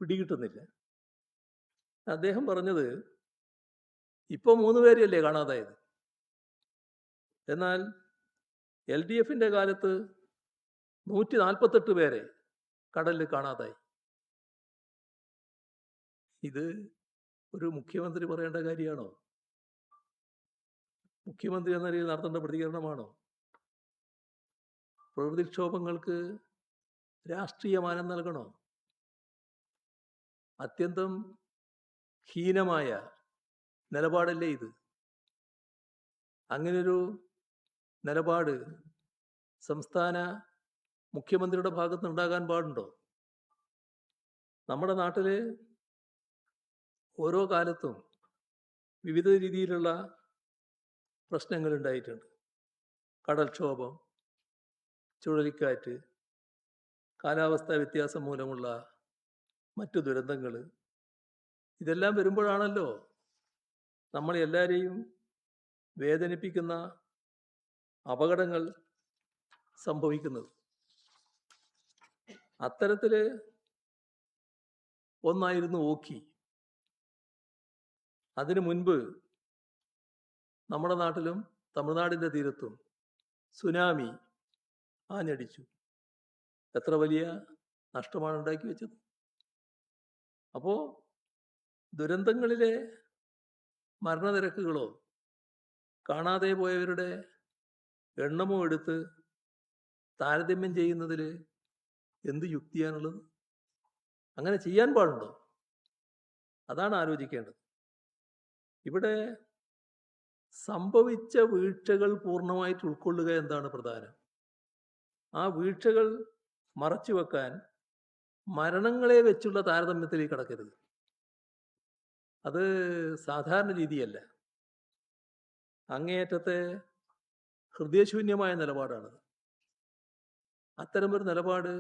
പിടികിട്ടുന്നില്ല. അദ്ദേഹം പറഞ്ഞത്, ഇപ്പോൾ 3 പേരെയല്ലേ കാണാതായത്, എന്നാൽ LDFൻ്റെ കാലത്ത് 148 പേരെ കടലിൽ കാണാതായി. ഇത് ഒരു മുഖ്യമന്ത്രി പറയേണ്ട കാര്യമാണോ? മുഖ്യമന്ത്രി എന്ന നിലയിൽ നടത്തേണ്ട പ്രതികരണമാണോ? പ്രകൃതിക്ഷോഭങ്ങൾക്ക് രാഷ്ട്രീയ മാനം നൽകണോ? അത്യന്തം ഹീനമായ നിലപാടല്ലേ ഇത്. അങ്ങനൊരു നിലപാട് സംസ്ഥാന മുഖ്യമന്ത്രിയുടെ ഭാഗത്ത് ഉണ്ടാകാൻ പാടുണ്ടോ? നമ്മുടെ നാട്ടിൽ ഓരോ കാലത്തും വിവിധ രീതിയിലുള്ള പ്രശ്നങ്ങൾ ഉണ്ടായിട്ടുണ്ട്. കടൽക്ഷോഭം, ചുഴലിക്കാറ്റ്, കാലാവസ്ഥാ വ്യത്യാസം മൂലമുള്ള മറ്റു ദുരന്തങ്ങൾ, ഇതെല്ലാം വരുമ്പോഴാണല്ലോ നമ്മളെല്ലാവരെയും വേദനിപ്പിക്കുന്ന അപകടങ്ങൾ സംഭവിക്കുന്നത്. അത്തരത്തിൽ ഒന്നായിരുന്നു ഓഖി. അതിനു മുൻപ് നമ്മുടെ നാട്ടിലും തമിഴ്നാടിൻ്റെ തീരത്തും സുനാമി ആഞ്ഞടിച്ചു. എത്ര വലിയ നഷ്ടമാണ് ഉണ്ടാക്കി വെച്ചത്. അപ്പോൾ ദുരന്തങ്ങളിലെ മരണനിരക്കുകളോ കാണാതെ പോയവരുടെ എണ്ണമോ എടുത്ത് താരതമ്യം ചെയ്യുന്നതിൽ എന്ത് യുക്തിയാണുള്ളത്? അങ്ങനെ ചെയ്യാൻ പാടുണ്ടോ? അതാണ് ആലോചിക്കേണ്ടത്. ഇവിടെ സംഭവിച്ച വീഴ്ചകൾ പൂർണ്ണമായിട്ട് ഉൾക്കൊള്ളുക എന്താണ് പ്രധാനം. ആ വീഴ്ചകൾ മറച്ചുവെക്കാൻ മരണങ്ങളെ വെച്ചുള്ള താരതമ്യത്തിലേക്ക് കടക്കരുത്. അത് സാധാരണ രീതിയല്ല. അങ്ങേയറ്റത്തെ ഹൃദയശൂന്യമായ നിലപാടാണത്. അത്തരമൊരു നിലപാട്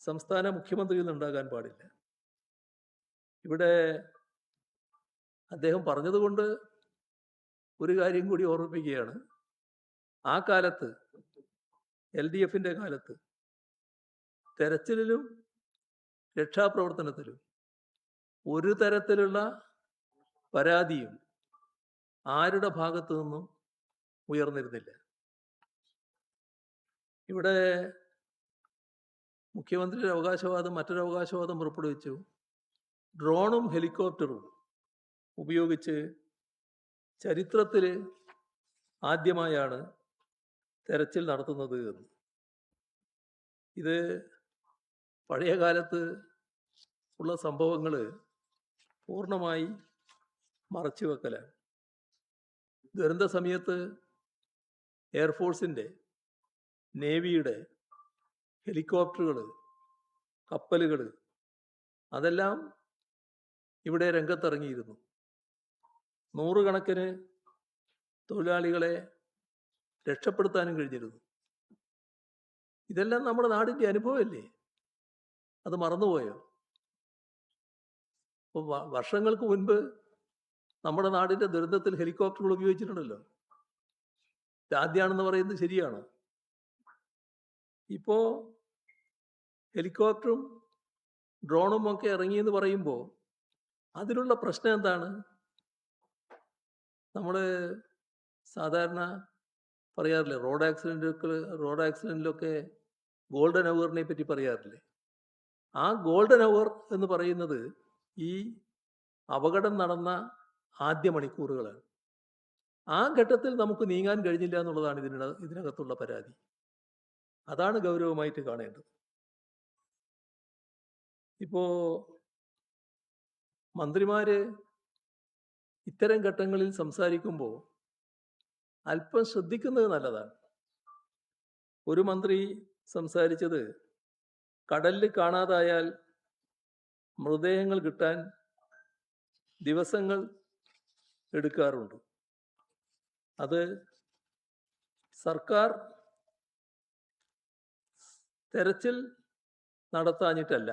സംസ്ഥാന മുഖ്യമന്ത്രിയിൽ നിന്നുണ്ടാകാൻ പാടില്ല. ഇവിടെ അദ്ദേഹം പറഞ്ഞതുകൊണ്ട് ഒരു കാര്യം കൂടി ഓർമ്മിപ്പിക്കുകയാണ്. ആ കാലത്ത് LDFന്റെ കാലത്ത് തെരച്ചിലിലും രക്ഷാപ്രവർത്തനത്തിലും ഒരു തരത്തിലുള്ള പരാതിയും ആരുടെ ഭാഗത്തു നിന്നും ഉയർന്നിരുന്നില്ല. ഇവിടെ മുഖ്യമന്ത്രിയുടെ അവകാശവാദം മറ്റൊരു അവകാശവാദം പുറപ്പെടുവിച്ചു. ഡ്രോണും ഹെലികോപ്റ്ററും ഉപയോഗിച്ച് ചരിത്രത്തിൽ ആദ്യമായാണ് തെരച്ചിൽ നടത്തുന്നത് എന്ന്. ഇത് പഴയ കാലത്ത് ഉള്ള സംഭവങ്ങൾ പൂർണ്ണമായി മറച്ചുവെക്കലാണ്. ദുരന്ത സമയത്ത് എയർഫോഴ്സിൻ്റെ, നേവിയുടെ ഹെലികോപ്റ്ററുകൾ, കപ്പലുകൾ അതെല്ലാം ഇവിടെ രംഗത്തിറങ്ങിയിരുന്നു. നൂറുകണക്കിന് തൊഴിലാളികളെ രക്ഷപ്പെടുത്താനും കഴിഞ്ഞിരുന്നു. ഇതെല്ലാം നമ്മുടെ നാടിൻ്റെ അനുഭവമല്ലേ? അത് മറന്നുപോയോ? അപ്പോൾ വർഷങ്ങൾക്ക് മുൻപ് നമ്മുടെ നാടിൻ്റെ ദുരന്തത്തിൽ ഹെലികോപ്റ്ററുകൾ ഉപയോഗിച്ചിട്ടുണ്ടല്ലോ. ഇതാദ്യമാണെന്ന് പറയുന്നത് ശരിയാണോ? ഇപ്പോൾ ഹെലികോപ്റ്ററും ഡ്രോണും ഒക്കെ ഇറങ്ങിയെന്ന് പറയുമ്പോൾ അതിലുള്ള പ്രശ്നം എന്താണ്? നമ്മൾ സാധാരണ പറയാറില്ലേ, റോഡ് ആക്സിഡൻറ്റിലൊക്കെ ഗോൾഡൻ അവറിനെ പറ്റി പറയാറില്ലേ? ആ ഗോൾഡൻ അവർ എന്ന് പറയുന്നത് ഈ അപകടം നടന്ന ആദ്യ മണിക്കൂറുകളാണ്. ആ ഘട്ടത്തിൽ നമുക്ക് നീങ്ങാൻ കഴിഞ്ഞില്ല എന്നുള്ളതാണ് ഇതിനകത്തുള്ള പരാതി. അതാണ് ഗൗരവമായിട്ട് കാണേണ്ടത്. ഇപ്പോൾ മന്ത്രിമാര് ഇത്തരം ഘട്ടങ്ങളിൽ സംസാരിക്കുമ്പോൾ അല്പം ശ്രദ്ധിക്കുന്നത് നല്ലതാണ്. ഒരു മന്ത്രി സംസാരിച്ചത് കടലിൽ കാണാതായാൽ മൃതദേഹങ്ങൾ കിട്ടാൻ ദിവസങ്ങൾ എടുക്കാറുണ്ട്. അത് സർക്കാർ തെരച്ചിൽ നടത്താഞ്ഞിട്ടല്ല.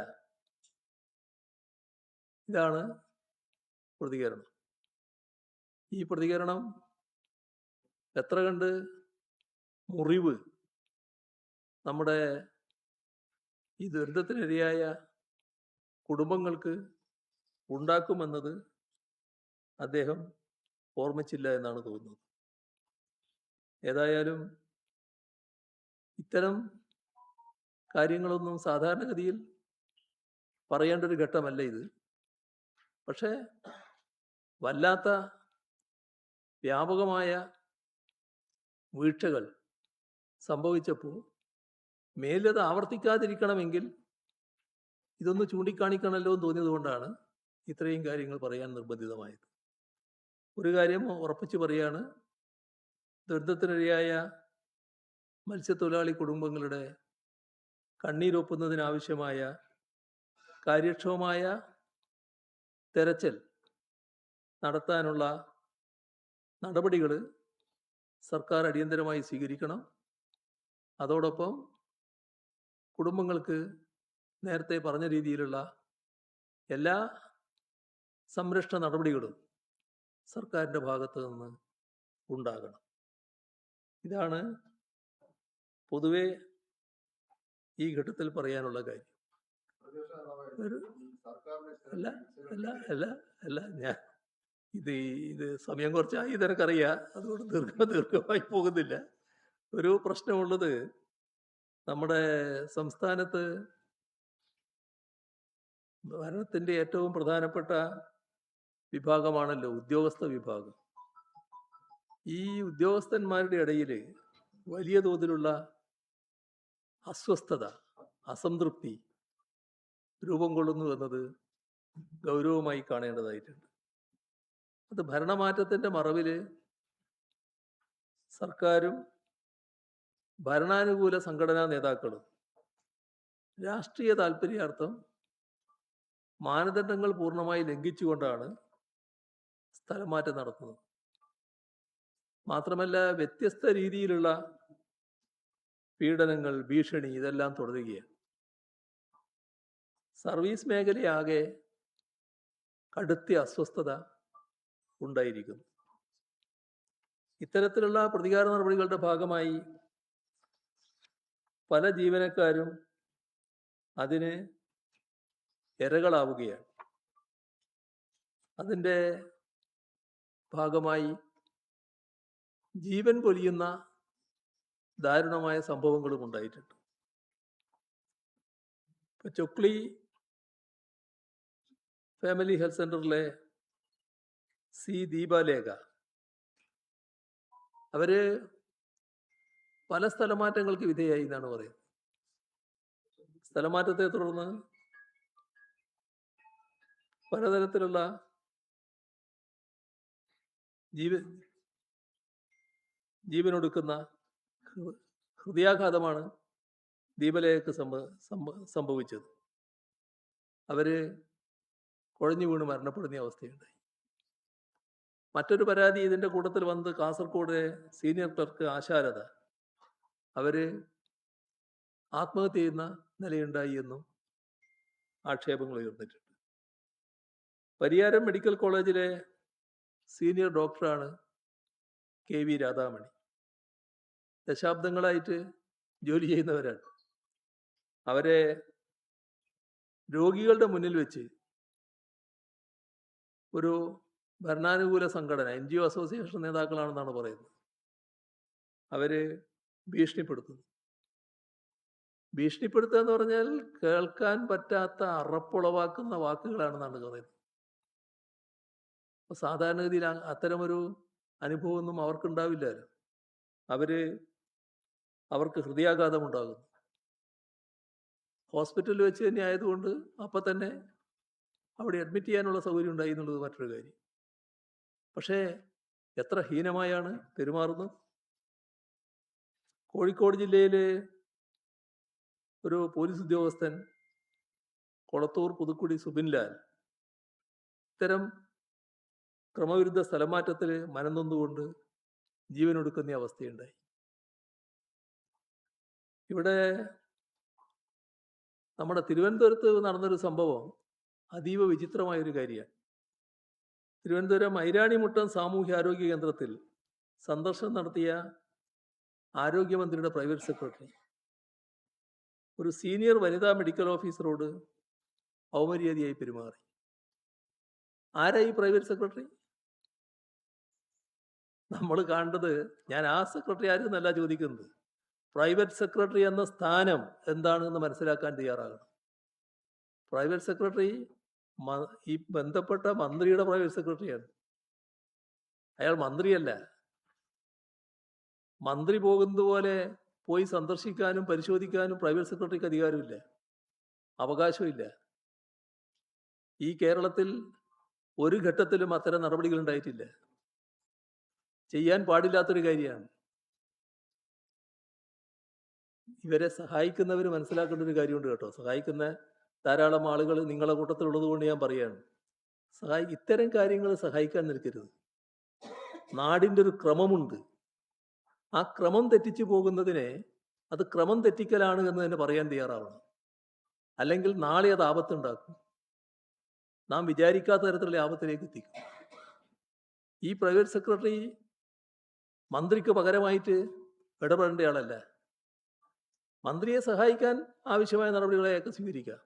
ഇതാണ് പ്രതികരണം. ഈ പ്രതികരണം എത്ര കണ്ട് മുറിവ് നമ്മുടെ ഈ ദുരന്തത്തിനിരയായ കുടുംബങ്ങൾക്ക് ഉണ്ടാക്കുമെന്നത് അദ്ദേഹം ഓർമ്മിച്ചില്ല എന്നാണ് തോന്നുന്നത്. ഏതായാലും ഇത്തരം കാര്യങ്ങളൊന്നും സാധാരണഗതിയിൽ പറയേണ്ട ഒരു ഘട്ടമല്ല ഇത്. പക്ഷേ വല്ലാത്ത വ്യാപകമായ വീഴ്ചകൾ സംഭവിച്ചപ്പോൾ മേലത് ആവർത്തിക്കാതിരിക്കണമെങ്കിൽ ഇതൊന്ന് ചൂണ്ടിക്കാണിക്കണമല്ലോ എന്ന് തോന്നിയതുകൊണ്ടാണ് ഇത്രയും കാര്യങ്ങൾ പറയാൻ നിർബന്ധിതമായത്. ഒരു കാര്യം ഉറപ്പിച്ച് പറയാണ്, ദുരന്തത്തിനിരയായ മത്സ്യത്തൊഴിലാളി കുടുംബങ്ങളുടെ കണ്ണീരൊപ്പുന്നതിനാവശ്യമായ കാര്യക്ഷമമായ തെരച്ചിൽ നടത്താനുള്ള നടപടികൾ സർക്കാർ അടിയന്തരമായി സ്വീകരിക്കണം. അതോടൊപ്പം കുടുംബങ്ങൾക്ക് നേരത്തെ പറഞ്ഞ രീതിയിലുള്ള എല്ലാ സംരക്ഷണ നടപടികളും സർക്കാരിൻ്റെ ഭാഗത്ത് നിന്ന് ഉണ്ടാകണം. ഇതാണ് പൊതുവെ ഈ ഘട്ടത്തിൽ പറയാനുള്ള കാര്യം. ഞാൻ ഇത് സമയം കുറച്ചായി നിനക്കറിയാം, അതുകൊണ്ട് ദീർഘമായി പോകുന്നില്ല. ഒരു പ്രശ്നമുള്ളത്, നമ്മുടെ സംസ്ഥാനത്ത് ഭരണത്തിൻ്റെ ഏറ്റവും പ്രധാനപ്പെട്ട വിഭാഗമാണല്ലോ ഉദ്യോഗസ്ഥ വിഭാഗം. ഈ ഉദ്യോഗസ്ഥന്മാരുടെ ഇടയിൽ വലിയ തോതിലുള്ള അസ്വസ്ഥത, അസംതൃപ്തി രൂപം കൊള്ളുന്നു എന്നത് ഗൗരവമായി കാണേണ്ടതായിട്ടുണ്ട്. അത് ഭരണമാറ്റത്തിൻ്റെ മറവിൽ സർക്കാരും ഭരണാനുകൂല സംഘടനാ നേതാക്കളും രാഷ്ട്രീയ താൽപര്യാർത്ഥം മാനദണ്ഡങ്ങൾ പൂർണ്ണമായി ലംഘിച്ചുകൊണ്ടാണ് സ്ഥലമാറ്റം നടത്തുന്നത്. മാത്രമല്ല, വ്യത്യസ്ത രീതിയിലുള്ള പീഡനങ്ങൾ, ഭീഷണി ഇതെല്ലാം തുടരുകയാണ്. സർവീസ് മേഖലയാകെ കടുത്ത അസ്വസ്ഥത ഉണ്ടായിരിക്കുന്നു. ഇത്തരത്തിലുള്ള പ്രതികാര നടപടികളുടെ ഭാഗമായി പല ജീവനക്കാരും അതിന് ഇരകളാവുകയാണ്. അതിൻ്റെ ഭാഗമായി ജീവൻ പൊലിയുന്ന ദാരുണമായ സംഭവങ്ങളും ഉണ്ടായിട്ടുണ്ട്. ഇപ്പോൾ ചൊക്ലി ഫാമിലി ഹെൽത്ത് സെൻ്ററിലെ സി ദീപാലേഖ, അവർ പല സ്ഥലമാറ്റങ്ങൾക്ക് വിധേയായി എന്നാണ് പറയുന്നത്. സ്ഥലമാറ്റത്തെ തുടർന്ന് പലതരത്തിലുള്ള ജീവനൊടുക്കുന്ന ഹൃദയാഘാതമാണ് ദീപലേഖയ്ക്ക് സംഭവിച്ചത്. അവർ കുഴഞ്ഞു വീണ് മരണപ്പെടുന്ന അവസ്ഥയുണ്ടായി. മറ്റൊരു പരാതി ഇതിൻ്റെ കൂട്ടത്തിൽ വന്നത് കാസർഗോഡ് സീനിയർ ക്ലർക്ക് ആശാരത, അവർ ആത്മഹത്യ ചെയ്യുന്ന നിലയുണ്ടായി എന്നും ആക്ഷേപങ്ങൾ ഉയർന്നിട്ടുണ്ട്. പരിയാരം മെഡിക്കൽ കോളേജിലെ സീനിയർ ഡോക്ടറാണ് കെ വി രാധാമണി. ദശാബ്ദങ്ങളായിട്ട് ജോലി ചെയ്യുന്നവരാണ്. അവരെ രോഗികളുടെ മുന്നിൽ വെച്ച് ഒരു ഭരണാനുകൂല സംഘടന, NGO അസോസിയേഷൻ നേതാക്കളാണെന്നാണ് പറയുന്നത്, അവർ ഭീഷണിപ്പെടുത്തുന്നു. ഭീഷണിപ്പെടുത്തുക എന്ന് പറഞ്ഞാൽ കേൾക്കാൻ പറ്റാത്ത അറപ്പുളവാക്കുന്ന വാക്കുകളാണെന്നാണ് പറയുന്നത്. സാധാരണഗതിയിൽ അത്തരമൊരു അനുഭവമൊന്നും അവർക്കുണ്ടാവില്ലല്ലോ. അവർക്ക് ഹൃദയാഘാതം ഉണ്ടാകുന്നു. ഹോസ്പിറ്റലിൽ വെച്ച് തന്നെ ആയതുകൊണ്ട് അപ്പം തന്നെ അവിടെ അഡ്മിറ്റ് ചെയ്യാനുള്ള സൗകര്യം ഉണ്ടായി എന്നുള്ളത് മറ്റൊരു കാര്യം. പക്ഷേ എത്ര ഹീനമായാണ് പെരുമാറുന്നത്. കോഴിക്കോട് ജില്ലയിൽ ഒരു പോലീസ് ഉദ്യോഗസ്ഥൻ, കൊളത്തൂർ പുതുക്കുടി സുബിൻലാൽ, ഇത്തരം ക്രമവിരുദ്ധ സ്ഥലമാറ്റത്തിൽ മനംനൊന്നുകൊണ്ട് ജീവനൊടുക്കുന്ന അവസ്ഥയുണ്ടായി. ഇവിടെ നമ്മുടെ തിരുവനന്തപുരത്ത് നടന്നൊരു സംഭവം അതീവ വിചിത്രമായൊരു കാര്യമാണ്. തിരുവനന്തപുരം ഐരാണിമുട്ടം സാമൂഹ്യാരോഗ്യ കേന്ദ്രത്തിൽ സന്ദർശനം നടത്തിയ ആരോഗ്യമന്ത്രിയുടെ പ്രൈവറ്റ് സെക്രട്ടറി ഒരു സീനിയർ വനിതാ മെഡിക്കൽ ഓഫീസറോട് ഔമര്യാദയായി പെരുമാറി. ആരായി പ്രൈവറ്റ് സെക്രട്ടറി? നമ്മൾ കാണേണ്ടത്, ഞാൻ ആ സെക്രട്ടറി ആരെന്നല്ല ചോദിക്കുന്നത്, പ്രൈവറ്റ് സെക്രട്ടറി എന്ന സ്ഥാനം എന്താണെന്ന് മനസ്സിലാക്കാൻ തയ്യാറാകണം. പ്രൈവറ്റ് സെക്രട്ടറി ഈ ബന്ധപ്പെട്ട മന്ത്രിയുടെ പ്രൈവറ്റ് സെക്രട്ടറിയാണ്. അയാൾ മന്ത്രിയല്ല. മന്ത്രി പോകുന്നത് പോലെ പോയി സന്ദർശിക്കാനും പരിശോധിക്കാനും പ്രൈവറ്റ് സെക്രട്ടറിക്ക് അധികാരമില്ല, അവകാശമില്ല. ഈ കേരളത്തിൽ ഒരു ഘട്ടത്തിലും അത്തരം നടപടികൾ ഉണ്ടായിട്ടില്ല. ചെയ്യാൻ പാടില്ലാത്തൊരു കാര്യമാണ്. ഇവരെ സഹായിക്കുന്നവർ മനസ്സിലാക്കേണ്ട ഒരു കാര്യമുണ്ട് കേട്ടോ. സഹായിക്കുന്ന ധാരാളം ആളുകൾ നിങ്ങളുടെ കൂട്ടത്തിലുള്ളത് കൊണ്ട് ഞാൻ പറയാണ്, ഇത്തരം കാര്യങ്ങൾ സഹായിക്കാൻ നിൽക്കരുത്. നാടിൻ്റെ ഒരു ക്രമമുണ്ട്. ആ ക്രമം തെറ്റിച്ചു പോകുന്നതിനെ അത് ക്രമം തെറ്റിക്കലാണ് എന്ന് തന്നെ പറയാൻ തയ്യാറാവണം. അല്ലെങ്കിൽ നാളെ അത് ആപത്തുണ്ടാക്കും. നാം വിചാരിക്കാത്ത തരത്തിലുള്ള ആപത്തിലേക്ക് എത്തിക്കും. ഈ പ്രൈവറ്റ് സെക്രട്ടറി മന്ത്രിക്ക് പകരമായിട്ട് ഇടപെടേണ്ട ആളല്ല. മന്ത്രിയെ സഹായിക്കാൻ ആവശ്യമായ നടപടികളെയൊക്കെ സ്വീകരിക്കാം.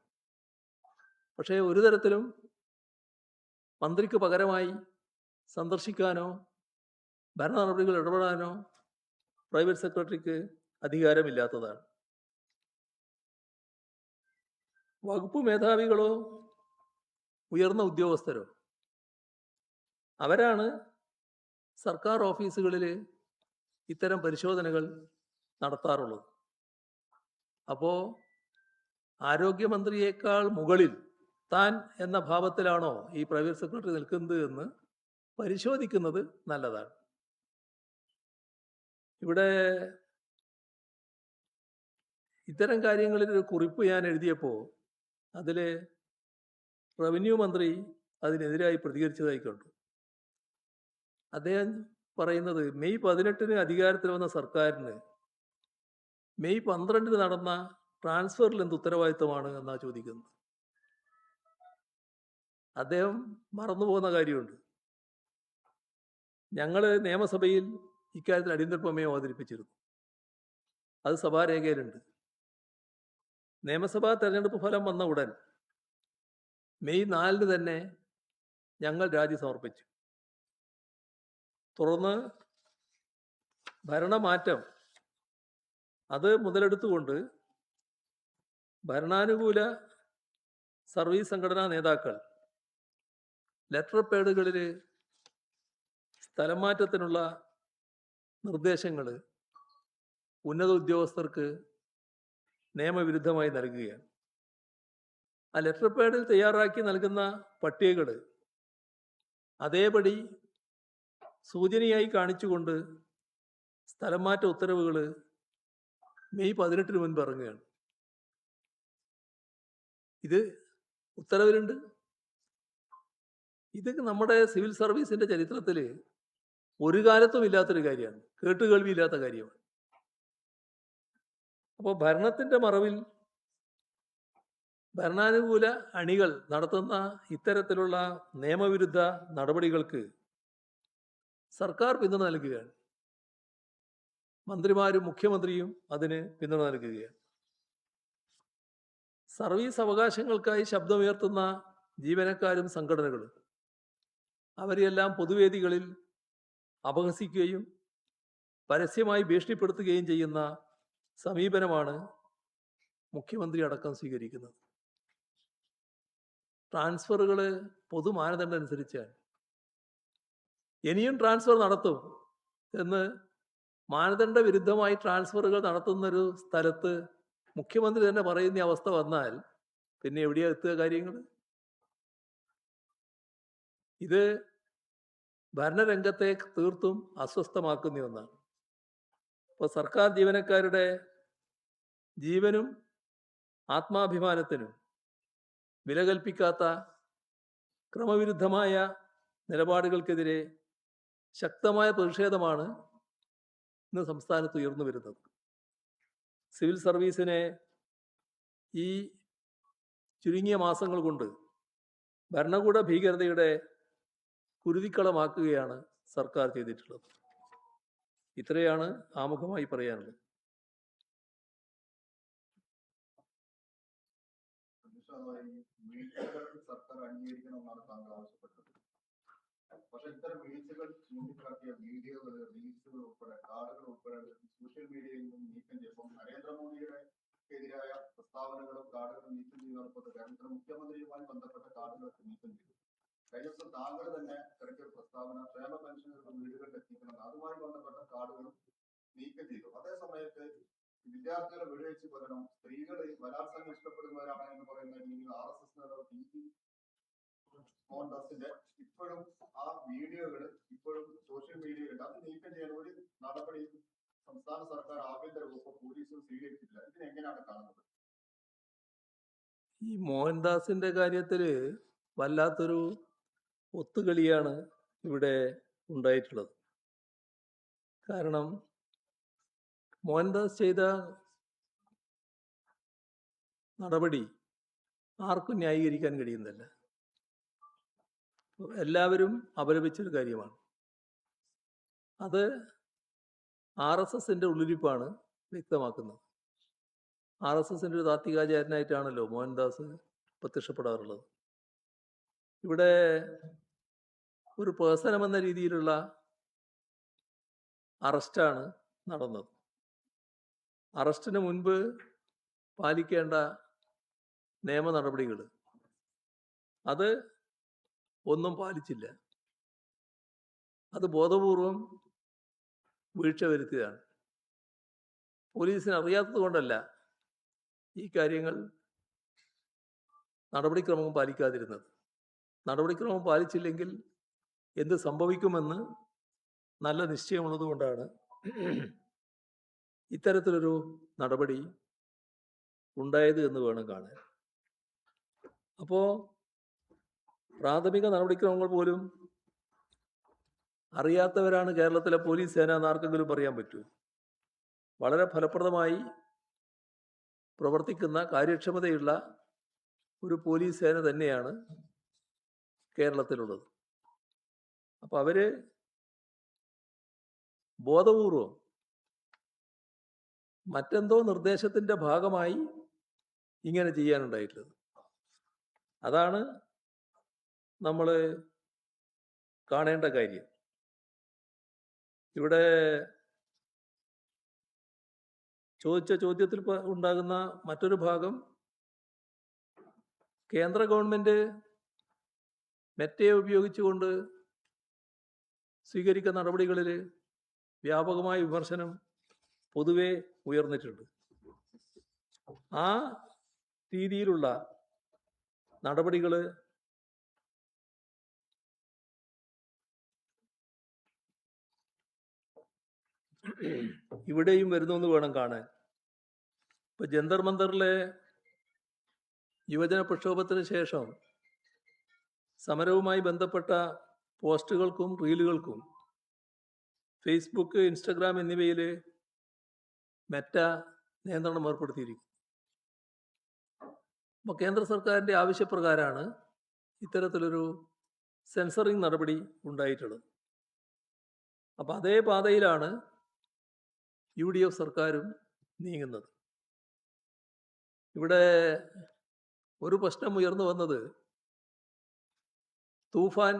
പക്ഷേ ഒരു തരത്തിലും മന്ത്രിക്ക് പകരമായി സന്ദർശിക്കാനോ ഭരണ നടപടികൾ ഇടപെടാനോ പ്രൈവറ്റ് സെക്രട്ടറിക്ക് അധികാരമില്ലാത്തതാണ്. വകുപ്പ് മേധാവികളോ ഉയർന്ന ഉദ്യോഗസ്ഥരോ അവരാണ് സർക്കാർ ഓഫീസുകളിൽ ഇത്തരം പരിശോധനകൾ നടത്താറുള്ളത്. അപ്പോൾ ആരോഗ്യമന്ത്രിയേക്കാൾ മുകളിൽ താൻ എന്ന ഭാവത്തിലാണോ ഈ പ്രൈവറ്റ് സെക്രട്ടറി നിൽക്കുന്നത് എന്ന് പരിശോധിക്കുന്നത് നല്ലതാണ്. ഇവിടെ ഇത്തരം കാര്യങ്ങളിൽ ഒരു കുറിപ്പ് ഞാൻ എഴുതിയപ്പോൾ അതിൽ റവന്യൂ മന്ത്രി അതിനെതിരായി പ്രതികരിച്ചതായി കണ്ടു. അദ്ദേഹം പറയുന്നത് മെയ് 18 അധികാരത്തിൽ വന്ന സർക്കാരിന് മെയ് 12 നടന്ന ട്രാൻസ്ഫറിൽ എന്ത് ഉത്തരവാദിത്തമാണ് എന്നാണ് ചോദിക്കുന്നത്. അദ്ദേഹം മറന്നുപോകുന്ന കാര്യമുണ്ട്. ഞങ്ങൾ നിയമസഭയിൽ ഇക്കാര്യത്തിൽ അടിയന്തര പ്രമേയം അവതരിപ്പിച്ചിരുന്നു. അത് സഭാരേഖയിലുണ്ട്. നിയമസഭാ തെരഞ്ഞെടുപ്പ് ഫലം വന്ന ഉടൻ മെയ് 4 തന്നെ ഞങ്ങൾ രാജി സമർപ്പിച്ചു. തുടർന്ന് ഭരണമാറ്റം അത് മുതലെടുത്തുകൊണ്ട് ഭരണാനുകൂല സർവീസ് സംഘടനാ നേതാക്കൾ ലെറ്റർ പേഡുകളിൽ സ്ഥലം മാറ്റത്തിനുള്ള നിർദ്ദേശങ്ങൾ ഉന്നത ഉദ്യോഗസ്ഥർക്ക് നിയമവിരുദ്ധമായി നൽകുകയാണ്. ആ ലെറ്റർ പേഡിൽ തയ്യാറാക്കി നൽകുന്ന പട്ടികകൾ അതേപടി സൂചനയായി കാണിച്ചുകൊണ്ട് സ്ഥലം മാറ്റ ഉത്തരവുകൾ മെയ് 18 മുൻപ് ഇറങ്ങുകയാണ്. ഇത് ഉത്തരവിലുണ്ട്. ഇത് നമ്മുടെ സിവിൽ സർവീസിന്റെ ചരിത്രത്തിൽ ഒരു കാലത്തും ഇല്ലാത്തൊരു കാര്യമാണ്, കേട്ടുകേൾവിയില്ലാത്ത കാര്യമാണ്. അപ്പോൾ ഭരണത്തിന്റെ മറവിൽ ഭരണാനുകൂല അണികൾ നടത്തുന്ന ഇത്തരത്തിലുള്ള നിയമവിരുദ്ധ നടപടികൾക്ക് സർക്കാർ പിന്തുണ നൽകുകയാണ്. മന്ത്രിമാരും മുഖ്യമന്ത്രിയും അതിന് പിന്തുണ നൽകുകയാണ്. സർവീസ് അവകാശങ്ങൾക്കായി ശബ്ദമുയർത്തുന്ന ജീവനക്കാരും സംഘടനകളും അവരെയെല്ലാം പൊതുവേദികളിൽ അപഹസിക്കുകയും പരസ്യമായി ഭീഷണിപ്പെടുത്തുകയും ചെയ്യുന്ന സമീപനമാണ് മുഖ്യമന്ത്രി അടക്കം സ്വീകരിക്കുന്നത്. ട്രാൻസ്ഫറുകൾ പൊതു മാനദണ്ഡം അനുസരിച്ചാണ്. ഇനിയും ട്രാൻസ്ഫർ നടത്തും എന്ന് മാനദണ്ഡ വിരുദ്ധമായി ട്രാൻസ്ഫറുകൾ നടത്തുന്നൊരു സ്ഥലത്ത് മുഖ്യമന്ത്രി തന്നെ പറയുന്ന അവസ്ഥ വന്നാൽ പിന്നെ എവിടെയാ എത്തുക കാര്യങ്ങൾ? ഇത് ഭരണരംഗത്തെ തീർത്തും അസ്വസ്ഥമാക്കുന്ന ഒന്നാണ്. ഇപ്പോൾ സർക്കാർ ജീവനക്കാരുടെ ജീവനും ആത്മാഭിമാനത്തിനും വില കൽപ്പിക്കാത്ത ക്രമവിരുദ്ധമായ നിലപാടുകൾക്കെതിരെ ശക്തമായ പ്രതിഷേധമാണ് ഇന്ന് സംസ്ഥാനത്ത് ഉയർന്നു വരുന്നത്. സിവിൽ സർവീസിനെ ഈ ചുരുങ്ങിയ മാസങ്ങൾ കൊണ്ട് ഭരണകൂട ഭീകരതയുടെ കുരുതിക്കളമാക്കുകയാണ് സർക്കാർ ചെയ്തിട്ടുള്ളത്. ഇത്രയാണ് ആമുഖമായി പറയാനുള്ളത്. സർക്കാർ അംഗീകരിക്കണമെന്നാണ് താങ്കൾ ആവശ്യപ്പെട്ടത്. പക്ഷെ ഇത്തരം വീഴ്ചകൾ ചൂണ്ടിക്കാട്ടിയ വീഡിയോകൾ, റീൽസുകൾ ഉൾപ്പെടെ കാർഡുകൾ ഉൾപ്പെടെ സോഷ്യൽ മീഡിയയിൽ നിന്നും നീക്കം ചെയ്യുമ്പോൾ നരേന്ദ്രമോദിയുടെ എതിരായ പ്രസ്താവനകളും കാർഡുകളും നീക്കം ചെയ്യുന്നതോടൊപ്പം കേരളത്തിലെ മുഖ്യമന്ത്രിയുമായി ബന്ധപ്പെട്ട കാർഡുകളൊക്കെ നീക്കം ചെയ്തു. കഴിഞ്ഞ ദിവസം താങ്കൾ തന്നെ ഇറക്കിയ പ്രസ്താവന ക്ഷേമ പെൻഷനുകൾ വീടുകളിൽ എത്തിക്കണം, അതുമായി ബന്ധപ്പെട്ട കാർഡുകളും നീക്കം ചെയ്തു. അതേസമയത്ത് വിദ്യാർത്ഥികളെ വെടിവെച്ച് കൊല്ലണം, സ്ത്രീകൾ ബലാത്സംഗം ഇഷ്ടപ്പെടുന്നവരാണ് എന്ന് പറയുന്ന രീതിയിൽ RSS നേതാവ് ടി മോഹൻദാസിന്റെ ഇപ്പോഴും ആ വീഡിയോകൾ ഇപ്പോഴും സോഷ്യൽ മീഡിയയിലുണ്ട്. അത് നീക്കം ചെയ്യാൻ ഒരു നടപടി സംസ്ഥാന സർക്കാർ, ആഭ്യന്തര വകുപ്പ്, പോലീസും സ്വീകരിച്ചിട്ടില്ല. ഇതിനെങ്ങനെയാണ് കാണുന്നത്? ഈ മോഹൻദാസിന്റെ കാര്യത്തില് വല്ലാത്തൊരു ഒത്തുകളിയാണ് ഇവിടെ ഉണ്ടായിട്ടുള്ളത്. കാരണം മോഹൻദാസ് ചെയ്ത നടപടി ആർക്കും ന്യായീകരിക്കാൻ കഴിയുന്നില്ല. എല്ലാവരും അപലപിച്ചൊരു കാര്യമാണ്. അത് RSSന്റെ ഉള്ളിരിപ്പാണ് വ്യക്തമാക്കുന്നത്. RSSന്റെ ഒരു താത്വികാചാരനായിട്ടാണല്ലോ മോഹൻദാസ് പ്രത്യക്ഷപ്പെടാറുള്ളത്. ഇവിടെ ഒരു പേഴ്സണം എന്ന രീതിയിലുള്ള അറസ്റ്റാണ് നടന്നത്. അറസ്റ്റിന് മുൻപ് പാലിക്കേണ്ട നിയമ നടപടികൾ അത് ഒന്നും പാലിച്ചില്ല. അത് ബോധപൂർവം വീഴ്ച വരുത്തുകയാണ്. പോലീസിന് അറിയാത്തത് കൊണ്ടല്ല ഈ കാര്യങ്ങൾ നടപടിക്രമം പാലിക്കാതിരുന്നത്. നടപടിക്രമം പാലിച്ചില്ലെങ്കിൽ എന്ത് സംഭവിക്കുമെന്ന് നല്ല നിശ്ചയമുള്ളതുകൊണ്ടാണ് ഇത്തരത്തിലൊരു നടപടി ഉണ്ടായത് എന്ന് വേണം കാണാൻ. അപ്പോൾ പ്രാഥമിക നടപടിക്രമങ്ങൾ പോലും അറിയാത്തവരാണ് കേരളത്തിലെ പോലീസ് സേന എന്ന് ആർക്കെങ്കിലും പറയാൻ പറ്റൂ? വളരെ ഫലപ്രദമായി പ്രവർത്തിക്കുന്ന കാര്യക്ഷമതയുള്ള ഒരു പോലീസ് സേന തന്നെയാണ് കേരളത്തിലുള്ളത്. അപ്പോൾ അവര് ബോധപൂർവം മറ്റെന്തോ നിർദ്ദേശത്തിൻ്റെ ഭാഗമായി ഇങ്ങനെ ചെയ്യാനുണ്ടായിട്ടുള്ളത്. അതാണ് നമ്മൾ കാണേണ്ട കാര്യം. ഇവിടെ ചോദിച്ച ചോദ്യത്തിൽ ഉണ്ടാകുന്ന മറ്റൊരു ഭാഗം, കേന്ദ്ര ഗവൺമെൻറ് മെറ്റയെ ഉപയോഗിച്ചുകൊണ്ട് സ്വീകരിക്കുന്ന നടപടികളിൽ വ്യാപകമായ വിമർശനം പൊതുവെ ഉയർന്നിട്ടുണ്ട്. ആ രീതിയിലുള്ള നടപടികൾ ഇവിടെയും വരുന്നു എന്ന് വേണം കാണാൻ. ഇപ്പൊ ജന്തർ മന്ദറിലെ യുവജന പ്രക്ഷോഭത്തിന് ശേഷം സമരവുമായി ബന്ധപ്പെട്ട പോസ്റ്റുകൾക്കും റീലുകൾക്കും ഫേസ്ബുക്ക്, ഇൻസ്റ്റഗ്രാം എന്നിവയിൽ മെറ്റ നിയന്ത്രണം ഏർപ്പെടുത്തിയിരിക്കും. അപ്പോൾ കേന്ദ്ര സർക്കാരിൻ്റെ ആവശ്യപ്രകാരമാണ് ഇത്തരത്തിലൊരു സെൻസറിങ് നടപടി ഉണ്ടായിട്ടുള്ളത്. അപ്പോൾ അതേ പാതയിലാണ് UDF സർക്കാരും നീങ്ങുന്നത്. ഇവിടെ ഒരു പ്രശ്നം ഉയർന്നു വന്നത് തൂഫാൻ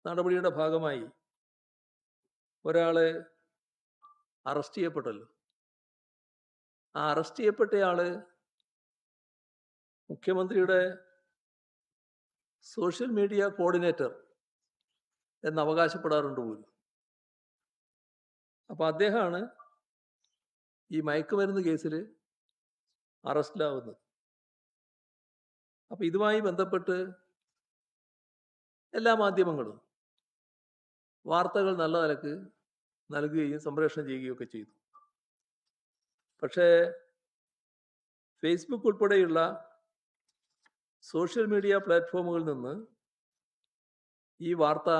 നടപടിയുടെ ഭാഗമായി ഒരാളെ അറസ്റ്റ് ചെയ്യപ്പെട്ടല്ലോ. ആ അറസ്റ്റ് ചെയ്യപ്പെട്ടയാള് മുഖ്യമന്ത്രിയുടെ സോഷ്യൽ മീഡിയ കോർഡിനേറ്റർ എന്ന് അവകാശപ്പെടാറുണ്ട് പോലും. അപ്പോൾ അദ്ദേഹമാണ് ഈ മയക്കുമരുന്ന് കേസിൽ അറസ്റ്റിലാവുന്നത്. അപ്പം ഇതുമായി ബന്ധപ്പെട്ട് എല്ലാ മാധ്യമങ്ങളും വാർത്തകൾ നല്ല നിലക്ക് നൽകുകയും സംപ്രേഷണം ചെയ്യുകയും ഒക്കെ ചെയ്തു. പക്ഷേ ഫേസ്ബുക്ക് ഉൾപ്പെടെയുള്ള സോഷ്യൽ മീഡിയ പ്ലാറ്റ്ഫോമുകളിൽ നിന്ന് ഈ വാർത്ത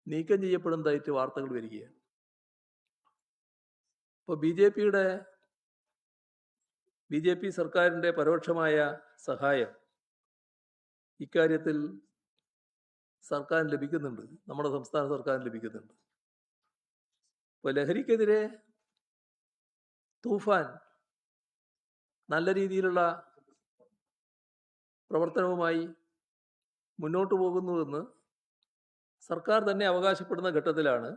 നീക്കം ചെയ്യപ്പെടുന്നതായിട്ട് വാർത്തകൾ വരികയാണ്. ഇപ്പോൾ ബി ജെ പി സർക്കാരിൻ്റെ പരോക്ഷമായ സഹായം ഇക്കാര്യത്തിൽ സർക്കാരിന് ലഭിക്കുന്നുണ്ട്, നമ്മുടെ സംസ്ഥാന സർക്കാരിന് ലഭിക്കുന്നുണ്ട്. ഇപ്പോൾ ലഹരിക്കെതിരെ തൂഫാൻ നല്ല രീതിയിലുള്ള പ്രവർത്തനവുമായി മുന്നോട്ട് പോകുന്നുവെന്ന് സർക്കാർ തന്നെ അവകാശപ്പെടുന്ന ഘട്ടത്തിലാണ്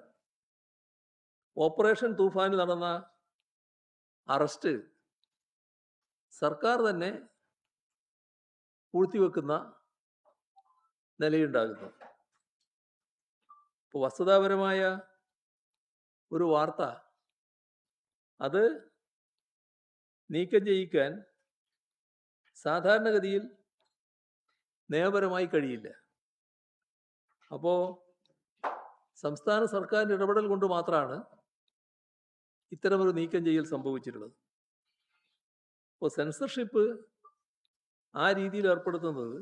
ഓപ്പറേഷൻ തൂഫാനിൽ നടന്ന അറസ്റ്റ് സർക്കാർ തന്നെ പൂഴ്ത്തിവെക്കുന്ന നിലയുണ്ടാകുന്നത്. ഇപ്പോൾ വസ്തുതാപരമായ ഒരു വാർത്ത അത് നീക്കം ചെയ്യിക്കാൻ സാധാരണഗതിയിൽ നിയമപരമായി കഴിയില്ല. അപ്പോൾ സംസ്ഥാന സർക്കാരിൻ്റെ ഇടപെടൽ കൊണ്ട് മാത്രമാണ് ഇത്തരമൊരു നീക്കം ചെയ്യൽ സംഭവിച്ചിട്ടുള്ളത്. ഇപ്പോൾ സെൻസർഷിപ്പ് ആ രീതിയിൽ ഏർപ്പെടുത്തുന്നത്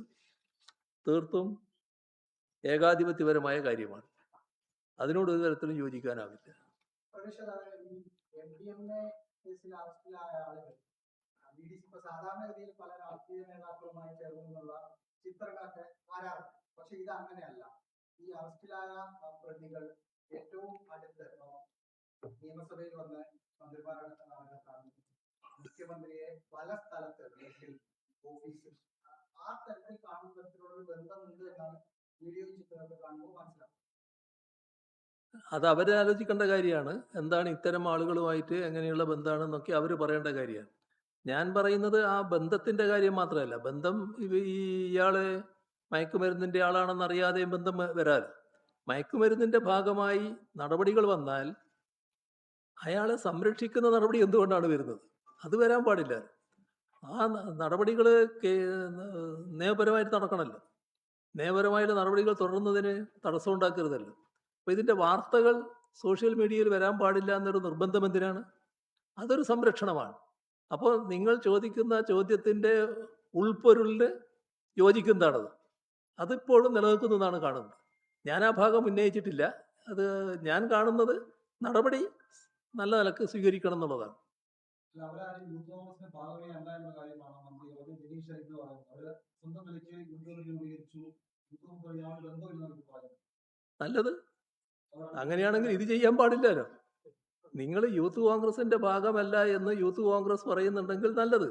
തീർത്തും ഏകാധിപത്യപരമായ കാര്യമാണ്. അതിനോട് ഒരു തരത്തിലും യോജിക്കാനാവില്ല. സാധാരണഗതിയിൽ പല രാഷ്ട്രീയ നേതാക്കളുമായി ചേർന്നുള്ള ചിത്രങ്ങളൊക്കെ വരാറുണ്ട്. പക്ഷെ ഇത് അങ്ങനെയല്ല. ഈ അറസ്റ്റിലായ പ്രതികൾ ഏറ്റവും അടുത്ത് നിയമസഭയിൽ വന്ന് മന്ത്രിമാരുടെ മുഖ്യമന്ത്രിയെ പല സ്ഥലത്ത് ഓഫീസിൽ ആ തരത്തിൽ കാണുന്നതിനോട് ബന്ധമുണ്ട് എന്നാണ് വീഡിയോ ചിത്രങ്ങൾ കാണുമ്പോൾ മനസ്സിലാക്കുന്നത്. അത് അവരെ ആലോചിക്കേണ്ട കാര്യമാണ്. എന്താണ് ഇത്തരം ആളുകളുമായിട്ട് എങ്ങനെയുള്ള ബന്ധമാണെന്നൊക്കെ അവർ പറയേണ്ട കാര്യമാണ്. ഞാൻ പറയുന്നത് ആ ബന്ധത്തിൻ്റെ കാര്യം മാത്രമല്ല. ബന്ധം ഇയാള് മയക്കുമരുന്നിൻ്റെ ആളാണെന്ന് അറിയാതെയും ബന്ധം വരാൽ. മയക്കുമരുന്നിൻ്റെ ഭാഗമായി നടപടികൾ വന്നാൽ അയാളെ സംരക്ഷിക്കുന്ന നടപടി എന്തുകൊണ്ടാണ് വരുന്നത്? അത് വരാൻ പാടില്ല. ആ നടപടികൾ നിയമപരമായിട്ട് നടക്കണമല്ലോ. നിയമപരമായിട്ട് നടപടികൾ തുടരുന്നതിന് തടസ്സം ഉണ്ടാക്കരുതല്ലോ. അപ്പോൾ ഇതിൻ്റെ വാർത്തകൾ സോഷ്യൽ മീഡിയയിൽ വരാൻ പാടില്ല എന്നൊരു നിർബന്ധം എന്തിനാണ്? അതൊരു സംരക്ഷണമാണ്. അപ്പോൾ നിങ്ങൾ ചോദിക്കുന്ന ചോദ്യത്തിൻ്റെ ഉൾപ്പൊരുളിന് യോജിക്കുന്നതാണത്. അതിപ്പോഴും നിലനിൽക്കുന്നതാണ് കാണുന്നത്. ഞാൻ ആ ഭാഗം ഉന്നയിച്ചിട്ടില്ല. അത് ഞാൻ കാണുന്നത് നടപടി നല്ല നിലക്ക് സ്വീകരിക്കണം എന്നുള്ളതാണ്. അവരാരും യൂത്ത് കോൺഗ്രസിന്റെ ഭാഗമേ അല്ല എന്ന കാര്യമാണ് മന്ത്രി ജനീഷ് എന്ന് പറയുന്നത്. അവര് സ്വന്തം നിലയ്ക്ക് യൂത്ത് രൂപീകരിച്ചു, യൂത്ത് കോൺഗ്രസ് യാതൊരു ബന്ധമില്ലെന്ന് പറയുന്നത്. നല്ലത്. അങ്ങനെയാണെങ്കിൽ ഇത് ചെയ്യാൻ പാടില്ലല്ലോ. നിങ്ങൾ യൂത്ത് കോൺഗ്രസിന്റെ ഭാഗമല്ല എന്ന് യൂത്ത് കോൺഗ്രസ് പറയുന്നുണ്ടെങ്കിൽ നല്ലത്.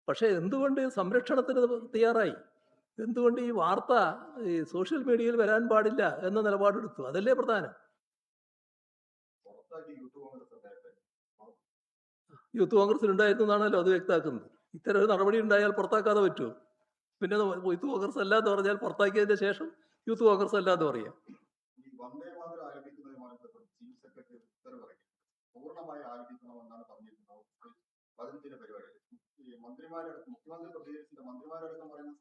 പക്ഷെ എന്തുകൊണ്ട് സംരക്ഷണത്തിന് തയ്യാറായി? എന്തുകൊണ്ട് ഈ വാർത്ത ഈ സോഷ്യൽ മീഡിയയിൽ വരാൻ പാടില്ല എന്ന നിലപാടെടുത്തു? അതല്ലേ പ്രധാനം. യൂത്ത് കോൺഗ്രസിൽ ഉണ്ടായിരുന്നു എന്നാണല്ലോ അത് വ്യക്തമാക്കുന്നത്. ഇത്തരം ഒരു നടപടി ഉണ്ടായാൽ പുറത്താക്കാതെ പറ്റുമോ? പിന്നെ യൂത്ത് കോൺഗ്രസ് അല്ല എന്ന് പറഞ്ഞാൽ പുറത്താക്കിയതിന്റെ ശേഷം യൂത്ത് കോൺഗ്രസ് അല്ല എന്ന് പറയാം. പൂർണ്ണമായി ആരംഭിക്കണമെന്നാണ് പറഞ്ഞിട്ടുള്ളത്. 15 പരിപാടി മന്ത്രിമാരടക്കം മുഖ്യമന്ത്രി പ്രതികരിച്ചിട്ട് മന്ത്രിമാരടക്കം പറയുന്ന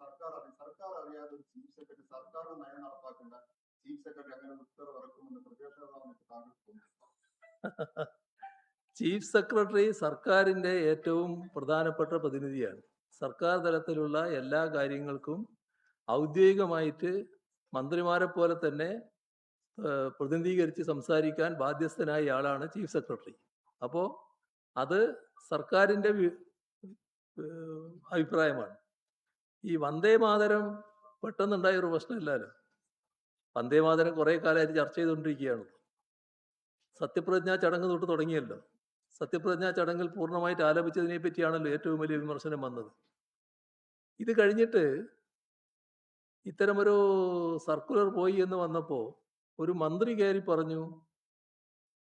സർക്കാർ അറിയാതെ ചീഫ് സെക്രട്ടറി സർക്കാരിന്റെ നയം നടപ്പാക്കേണ്ട ചീഫ് സെക്രട്ടറി അങ്ങനെ ഉത്തരവ് ഇറക്കുമെന്ന് പ്രതിപക്ഷ നേതാവ് താങ്കൾ തോന്നുന്നു. ചീഫ് സെക്രട്ടറി സർക്കാരിൻ്റെ ഏറ്റവും പ്രധാനപ്പെട്ട പ്രതിനിധിയാണ്. സർക്കാർ തലത്തിലുള്ള എല്ലാ കാര്യങ്ങൾക്കും ഔദ്യോഗികമായിട്ട് മന്ത്രിമാരെ പോലെ തന്നെ പ്രതിനിധീകരിച്ച് സംസാരിക്കാൻ ബാധ്യസ്ഥനായ ആളാണ് ചീഫ് സെക്രട്ടറി. അപ്പോൾ അത് സർക്കാരിൻ്റെ അഭിപ്രായമാണ്. ഈ വന്ദേ മാതരം പെട്ടെന്നുണ്ടായ ഒരു പ്രശ്നമില്ലല്ലോ. വന്ദേ മാതരം കുറേ കാലമായിട്ട് ചർച്ച ചെയ്തുകൊണ്ടിരിക്കുകയാണ്. സത്യപ്രതിജ്ഞാ ചടങ്ങ് തൊട്ട് തുടങ്ങിയല്ലോ. സത്യപ്രതിജ്ഞാ ചടങ്ങിൽ പൂർണ്ണമായിട്ട് ആലപിച്ചതിനെ പറ്റിയാണല്ലോ ഏറ്റവും വലിയ വിമർശനം വന്നത്. ഇത് കഴിഞ്ഞിട്ട് ഇത്തരമൊരു സർക്കുലർ പോയി എന്ന് വന്നപ്പോൾ ഒരു മന്ത്രി കയറി പറഞ്ഞു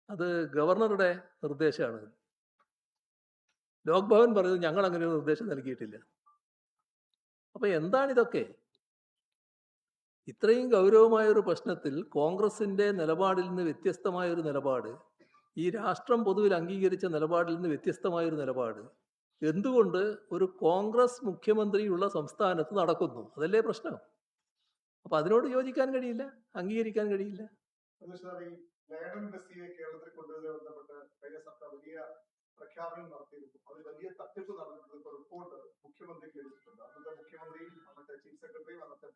അത് ഗവർണറുടെ നിർദ്ദേശമാണ്. ലോക് ഭവൻ പറഞ്ഞത് ഞങ്ങൾ അങ്ങനെ ഒരു നിർദ്ദേശം നൽകിയിട്ടില്ല. അപ്പൊ എന്താണിതൊക്കെ? ഇത്രയും ഗൗരവമായ ഒരു പ്രശ്നത്തിൽ കോൺഗ്രസിന്റെ നിലപാടിൽ നിന്ന് വ്യത്യസ്തമായ ഒരു നിലപാട്, ഈ രാഷ്ട്രം പൊതുവിൽ അംഗീകരിച്ച നിലപാടിൽ നിന്ന് വ്യത്യസ്തമായൊരു നിലപാട് എന്തുകൊണ്ട് ഒരു കോൺഗ്രസ് മുഖ്യമന്ത്രിയുള്ള സംസ്ഥാനത്ത് നടക്കുന്നു? അതല്ലേ പ്രശ്നം. അപ്പൊ അതിനോട് യോജിക്കാൻ കഴിയില്ല, അംഗീകരിക്കാൻ കഴിയില്ല. കേരളത്തിൽ കൊണ്ടുവരുന്നതിനെ ബന്ധപ്പെട്ട് കഴിഞ്ഞ സർക്കാർ വലിയ പ്രഖ്യാപനം നടത്തിയിരുന്നു. അതിൽ വലിയ തട്ടിപ്പ് നടന്നിട്ടുണ്ട്. റിപ്പോർട്ട് മുഖ്യമന്ത്രിക്ക് ലഭിച്ചിട്ടുണ്ട്. അന്നത്തെ മുഖ്യമന്ത്രിയും അന്നത്തെ ചീഫ് സെക്രട്ടറിയും അന്നത്തെ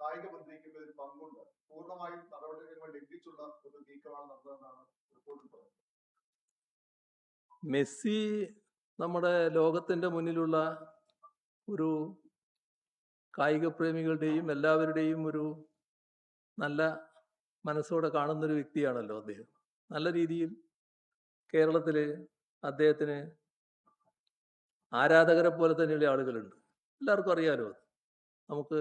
കായിക മന്ത്രിക്കും ഇതിൽ പങ്കുണ്ട്. പൂർണ്ണമായും നടപടികൾ ലംഘിച്ചുള്ള ഒരു നീക്കമാണ് നടന്നതെന്നാണ് റിപ്പോർട്ടിൽ പറയുന്നത്. മെസ്സി നമ്മുടെ ലോകത്തിന്റെ മുന്നിലുള്ള ഒരു കായിക പ്രേമികളുടെയും എല്ലാവരുടെയും ഒരു നല്ല മനസ്സോടെ കാണുന്നൊരു വ്യക്തിയാണല്ലോ അദ്ദേഹം. നല്ല രീതിയിൽ കേരളത്തിൽ അദ്ദേഹത്തിന് ആരാധകരെ പോലെ തന്നെയുള്ള ആളുകളുണ്ട്. എല്ലാവർക്കും അറിയാലോ. അത് നമുക്ക്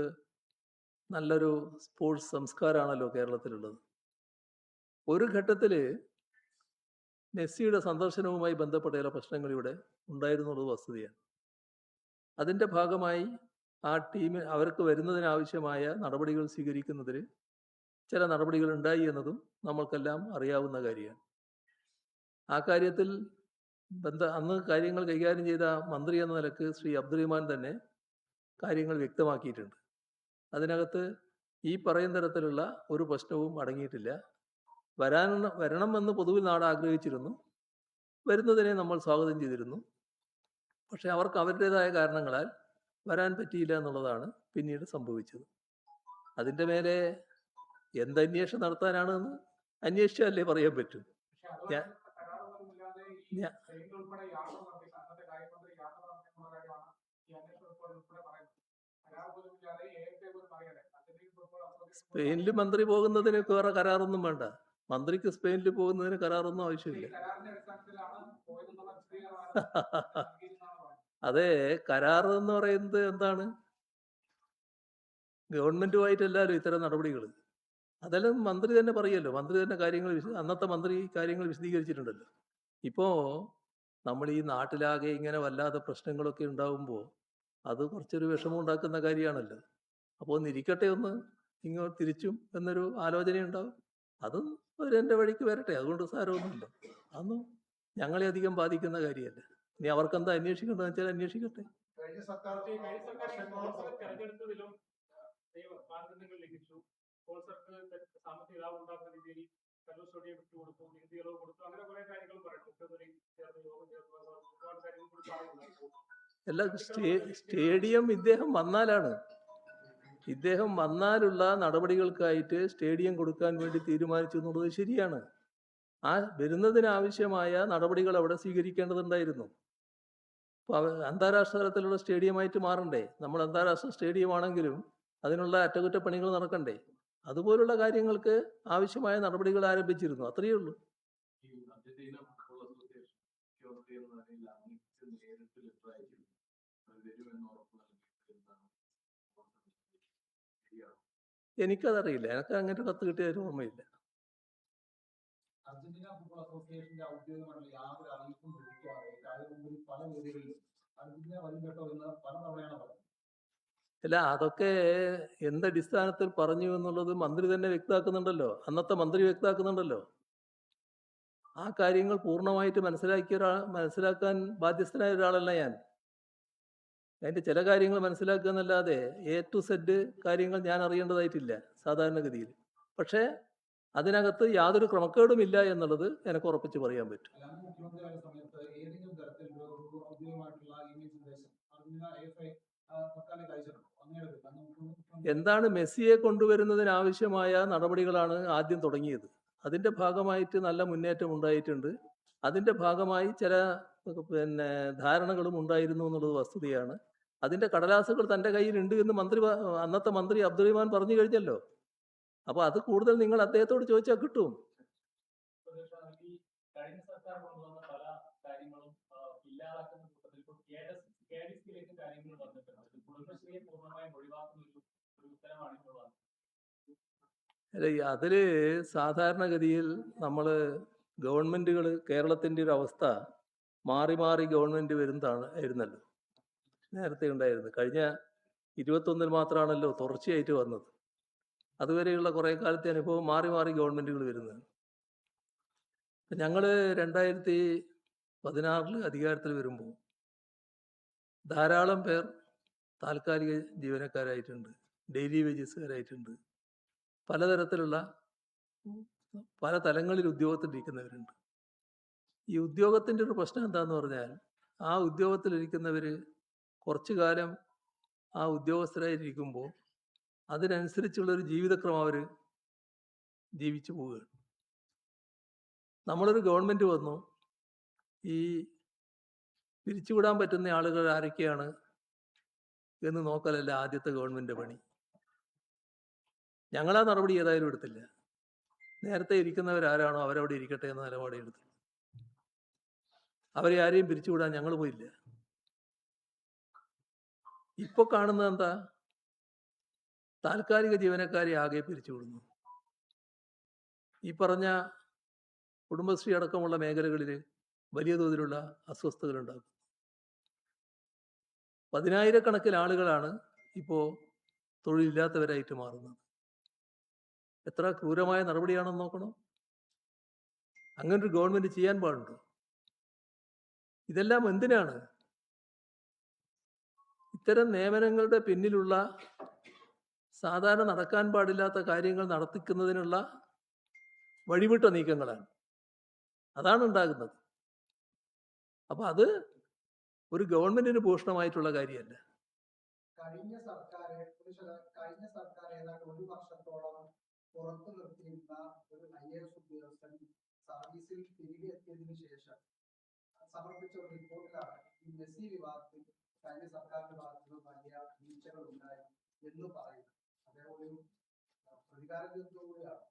നല്ലൊരു സ്പോർട്സ് സംസ്കാരമാണല്ലോ കേരളത്തിലുള്ളത്. ഒരു ഘട്ടത്തിൽ മെസ്സിയുടെ സന്ദർശനവുമായി ബന്ധപ്പെട്ട ചില പ്രശ്നങ്ങൾ ഇവിടെ ഉണ്ടായിരുന്നുള്ളത് വസ്തുതയാണ്. അതിൻ്റെ ഭാഗമായി ആ ടീം അവർക്ക് വരുന്നതിനാവശ്യമായ നടപടികൾ സ്വീകരിക്കുന്നതിൽ ചില നടപടികൾ ഉണ്ടായി എന്നതും നമ്മൾക്കെല്ലാം അറിയാവുന്ന കാര്യമാണ്. ആ കാര്യത്തിൽ അന്ന് കാര്യങ്ങൾ കൈകാര്യം ചെയ്ത മന്ത്രി എന്ന നിലക്ക് ശ്രീ അബ്ദുറഹ്മാൻ തന്നെ കാര്യങ്ങൾ വ്യക്തമാക്കിയിട്ടുണ്ട്. അതിനകത്ത് ഈ പറയുന്ന തരത്തിലുള്ള ഒരു പ്രശ്നവും അടങ്ങിയിട്ടില്ല. വരണമെന്ന് പൊതുവിൽ നാട് ആഗ്രഹിച്ചിരുന്നു. വരുന്നതിനെ നമ്മൾ സ്വാഗതം ചെയ്തിരുന്നു. പക്ഷെ അവർക്ക് അവരുടേതായ കാരണങ്ങളാൽ വരാൻ പറ്റിയില്ല എന്നുള്ളതാണ് പിന്നീട് സംഭവിച്ചത്. അതിൻ്റെ മേലെ എന്തന്വേഷണം നടത്താനാണെന്ന് അന്വേഷിച്ചാലേ പറയാൻ പറ്റൂ. സ്പെയിനിൽ മന്ത്രി പോകുന്നതിന് വേറെ കരാറൊന്നും വേണ്ട. മന്ത്രിക്ക് സ്പെയിനിൽ പോകുന്നതിന് കരാറൊന്നും ആവശ്യമില്ല. അതെ, കരാർ എന്ന് പറയുന്നത് എന്താണ്? ഗവൺമെന്റുമായിട്ടല്ലല്ലോ ഇത്തരം നടപടികൾ. അതെല്ലാം മന്ത്രി തന്നെ പറയല്ലോ. മന്ത്രി തന്നെ കാര്യങ്ങൾ അന്നത്തെ മന്ത്രി കാര്യങ്ങൾ വിശദീകരിച്ചിട്ടുണ്ടല്ലോ. ഇപ്പോൾ നമ്മൾ ഈ നാട്ടിലാകെ ഇങ്ങനെ വല്ലാതെ പ്രശ്നങ്ങളൊക്കെ ഉണ്ടാകുമ്പോൾ അത് കുറച്ചൊരു വിഷമം ഉണ്ടാക്കുന്ന കാര്യമാണല്ലോ. അപ്പോൾ ഒന്നിരിക്കട്ടെ, ഒന്ന് ഇങ്ങോട്ട് തിരിച്ചും എന്നൊരു ആലോചന ഉണ്ടാവും. അതും അവരെൻ്റെ വഴിക്ക് വരട്ടെ, അതുകൊണ്ട് സാരമൊന്നുമില്ല. അതൊന്നും ഞങ്ങളെ അധികം ബാധിക്കുന്ന കാര്യമല്ല. ഇനി അവർക്കെന്താ അന്വേഷിക്കേണ്ടതെന്ന് വെച്ചാൽ അന്വേഷിക്കട്ടെ. കഴിഞ്ഞ സർക്കാർ തെരഞ്ഞെടുത്തതിലും മാനദണ്ഡങ്ങൾ ലംഘിച്ചു. സ്പോൺസർക്ക് സാമ്പത്തിക ലാഭം ഉണ്ടാക്കുന്ന രീതിയിൽ കല്ലൂർ സ്റ്റോഡിയം വിട്ടുകൊടുത്തു, നികുതി ഇളവ് കൊടുത്തു, അങ്ങനെ കുറെ കാര്യങ്ങൾ പറയും. മുഖ്യമന്ത്രി ചേർന്ന് യോഗം ചേർന്ന് ഒരുപാട് കാര്യങ്ങൾ കൂടി പറയുന്നുണ്ടായിരുന്നു. അല്ല, സ്റ്റേഡിയം ഇദ്ദേഹം വന്നാലാണ്. ഇദ്ദേഹം വന്നാലുള്ള നടപടികൾക്കായിട്ട് സ്റ്റേഡിയം കൊടുക്കാൻ വേണ്ടി തീരുമാനിച്ചു എന്നുള്ളത് ശരിയാണ്. ആ വരുന്നതിനാവശ്യമായ നടപടികൾ അവിടെ സ്വീകരിക്കേണ്ടതുണ്ടായിരുന്നു. അപ്പോൾ അന്താരാഷ്ട്ര തലത്തിലുള്ള സ്റ്റേഡിയമായിട്ട് മാറണ്ടേ? നമ്മൾ അന്താരാഷ്ട്ര സ്റ്റേഡിയം ആണെങ്കിലും അതിനുള്ള അറ്റകുറ്റപ്പണികൾ നടക്കണ്ടേ? അതുപോലുള്ള കാര്യങ്ങൾക്ക് ആവശ്യമായ നടപടികൾ ആരംഭിച്ചിരുന്നു. അത്രയേ ഉള്ളൂ. എനിക്കതറിയില്ല. എനിക്ക് അങ്ങനെ കത്ത് കിട്ടിയ ഓർമ്മയില്ല. അർജന്റീന ഫുട്ബോൾ അസോസിയേഷന്റെ ഔദ്യോഗികമായിട്ടുള്ള യാതൊരു അറിയിപ്പും ലഭിക്കാതെ കാര്യം പല വേദികളിലും അർജന്റീന വഴിപെട്ടോ എന്ന് പലതവണയാണ് പറഞ്ഞത്. അല്ല, അതൊക്കെ എന്തടിസ്ഥാനത്തിൽ പറഞ്ഞു എന്നുള്ളത് മന്ത്രി തന്നെ വ്യക്തമാക്കുന്നുണ്ടല്ലോ. അന്നത്തെ മന്ത്രി വ്യക്തമാക്കുന്നുണ്ടല്ലോ. ആ കാര്യങ്ങൾ പൂർണ്ണമായിട്ട് മനസ്സിലാക്കാൻ ബാധ്യസ്ഥനായ ഒരാളല്ല ഞാൻ. അതിൻ്റെ ചില കാര്യങ്ങൾ മനസ്സിലാക്കുക എന്നല്ലാതെ A to Z കാര്യങ്ങൾ ഞാൻ അറിയേണ്ടതായിട്ടില്ല സാധാരണഗതിയിൽ. പക്ഷേ അതിനകത്ത് യാതൊരു ക്രമക്കേടുമില്ല എന്നുള്ളത് എനിക്ക് ഉറപ്പിച്ച് പറയാൻ പറ്റും. അല്ലാതെ മുഖ്യമന്ത്രിയായ സമയത്ത് ഏതെങ്കിലും തരത്തിലുള്ള ഒരു ഔദ്യോഗികമായിട്ടുള്ള ഇമെയിൽ സന്ദേശം അർജന്റീന AFI സർക്കാരിലേക്ക് അയച്ചിട്ടുണ്ടോ? അങ്ങനെ എന്താണ് മെസ്സിയെ കൊണ്ടുവരുന്നതിനാവശ്യമായ നടപടികളാണ് ആദ്യം തുടങ്ങിയത്. അതിൻ്റെ ഭാഗമായിട്ട് നല്ല മുന്നേറ്റം ഉണ്ടായിട്ടുണ്ട്. അതിൻ്റെ ഭാഗമായി ചില ധാരണകളും ഉണ്ടായിരുന്നു എന്നുള്ളത് വസ്തുതയാണ്. അതിൻ്റെ കടലാസുകൾ തൻ്റെ കയ്യിലുണ്ട് എന്ന് അന്നത്തെ മന്ത്രി അബ്ദുറഹിമാൻ പറഞ്ഞു കഴിഞ്ഞല്ലോ. അപ്പോൾ അത് കൂടുതൽ നിങ്ങൾ അദ്ദേഹത്തോട് ചോദിച്ചാൽ കിട്ടും. കഴിഞ്ഞ സർക്കാർ കൊണ്ടുവന്ന പല കാര്യങ്ങളും ഇല്ലാതാക്കുന്ന കൂട്ടത്തിൽ ഇപ്പോൾ KDSയിലേക്ക് കാര്യങ്ങൾ വന്നിട്ടുണ്ട്. കുടുംബശ്രീയെ പൂർണ്ണമായും ഒഴിവാക്കുന്ന ഒരു ഉത്തരമാണ് ഇപ്പോൾ. അതിൽ സാധാരണഗതിയിൽ നമ്മൾ ഗവൺമെൻറ്റുകൾ കേരളത്തിൻ്റെ ഒരു അവസ്ഥ മാറി മാറി ഗവൺമെൻറ് വരുന്നതായിരുന്നല്ലോ നേരത്തെ ഉണ്ടായിരുന്നത്. കഴിഞ്ഞ 21 മാത്രമാണല്ലോ തുടർച്ചയായിട്ട് വന്നത്. അതുവരെയുള്ള കുറേ കാലത്തെ അനുഭവം മാറി മാറി ഗവൺമെൻറ്റുകൾ വരുന്നത്. ഞങ്ങൾ 2016 അധികാരത്തിൽ വരുമ്പോൾ ധാരാളം പേർ താൽക്കാലിക ജീവനക്കാരായിട്ടുണ്ട്, ഡെയിലി വേജസുകാരായിട്ടുണ്ട്, പലതരത്തിലുള്ള പല തലങ്ങളിൽ ഉദ്യോഗത്തിലിരിക്കുന്നവരുണ്ട്. ഈ ഉദ്യോഗത്തിൻ്റെ ഒരു പ്രശ്നം എന്താണെന്ന് പറഞ്ഞാൽ, ആ ഉദ്യോഗത്തിലിരിക്കുന്നവർ കുറച്ചു കാലം ആ ഉദ്യോഗസ്ഥരായിരിക്കുമ്പോൾ അതിനനുസരിച്ചുള്ളൊരു ജീവിതക്രമം അവർ ജീവിച്ചു പോവുകയാണ്. നമ്മളൊരു ഗവൺമെൻറ് വന്നു, ഈ പിരിച്ചുവിടാൻ പറ്റുന്ന ആളുകൾ ആരൊക്കെയാണ് എന്ന് നോക്കലല്ല ആദ്യത്തെ ഗവൺമെൻറ് പണി. ഞങ്ങളാ നടപടി ഏതായാലും എടുത്തില്ല. നേരത്തെ ഇരിക്കുന്നവരാരാണോ അവരവിടെ ഇരിക്കട്ടെ എന്ന നിലപാട് എടുത്തു. അവരെ ആരെയും പിരിച്ചുവിടാൻ ഞങ്ങൾ പോയില്ല. ഇപ്പോൾ കാണുന്നത് എന്താ? താൽക്കാലിക ജീവനക്കാരെ ആകെ പിരിച്ചുവിടുന്നു. ഈ പറഞ്ഞ കുടുംബശ്രീ അടക്കമുള്ള മേഖലകളിൽ വലിയ തോതിലുള്ള അസ്വസ്ഥതകളുണ്ടാകും. 10,000-കണക്കിന് ആളുകളാണ് ഇപ്പോൾ തൊഴിലില്ലാത്തവരായിട്ട് മാറുന്നത്. എത്ര ക്രൂരമായ നടപടിയാണെന്ന് നോക്കണം. അങ്ങനൊരു ഗവൺമെൻറ് ചെയ്യാൻ പാടുണ്ടോ? ഇതെല്ലാം എന്തിനാണ്? ഇത്തരം നിയമനങ്ങളുടെ പിന്നിലുള്ള സാധാരണ നടക്കാൻ പാടില്ലാത്ത കാര്യങ്ങൾ നടത്തിക്കുന്നതിനുള്ള വഴിവിട്ട നീക്കങ്ങളാണ്. അതാണ് ഉണ്ടാകുന്നത്. അപ്പം അത് ഒരു ഗവൺമെന്റിന് ഭൂഷണമായിട്ടുള്ള കാര്യമല്ല. കഴിഞ്ഞ സർക്കാർ ഏതാണ്ട് ഒരു വർഷത്തോളം പുറത്തു നിർത്തിയിരുന്ന ഒരു IAS ഉദ്യോഗസ്ഥൻ സർവീസിൽ തിരികെ എത്തിയതിനു ശേഷം സമർപ്പിച്ച ഒരു റിപ്പോർട്ടിലാണ് ഈ മെസ്സി വിവാദത്തിൽ കഴിഞ്ഞ സർക്കാരിന്റെ ഭാഗത്ത് വലിയ വീഴ്ചകൾ ഉണ്ടായി എന്ന് പറയുന്നത്. അദ്ദേഹം ഒരു പ്രതികാരം കൂടിയാണ്.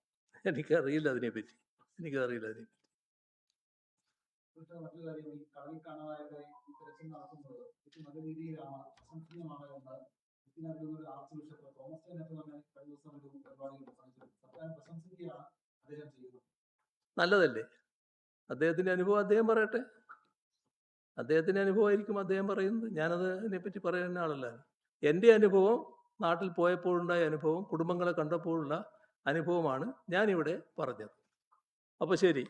എനിക്കറിയില്ല അതിനെപ്പറ്റി. മറ്റൊരു കാര്യം, ഈ കടലിൽ കാണാതായതായി തിരച്ചിൽ നടത്തുന്നത് നല്ല രീതിയിലാണ്, അസംഖ്യമാണ് എന്ന് ആർച്ച് ബിഷപ്പ് തോമസ് ചേനത്ത് തന്നെ കഴിഞ്ഞ ദിവസം ഒരു പരിപാടിയിൽ പ്രസംഗിച്ചത്. സർക്കാർ പ്രശംസിക്കുകയാണ് അദ്ദേഹം ചെയ്യുന്നത്. നല്ലതല്ലേ? അദ്ദേഹത്തിന്റെ അനുഭവം അദ്ദേഹം പറയട്ടെ. അദ്ദേഹത്തിന്റെ അനുഭവമായിരിക്കും അദ്ദേഹം പറയുന്നത്. ഞാനത് അതിനെപ്പറ്റി പറയുന്ന ആളല്ല. എൻ്റെ അനുഭവം, നാട്ടിൽ പോയപ്പോഴുണ്ടായ അനുഭവം, കുടുംബങ്ങളെ കണ്ടപ്പോഴുള്ള അനുഭവമാണ് ഞാനിവിടെ പറഞ്ഞത്. അപ്പോൾ ശരി.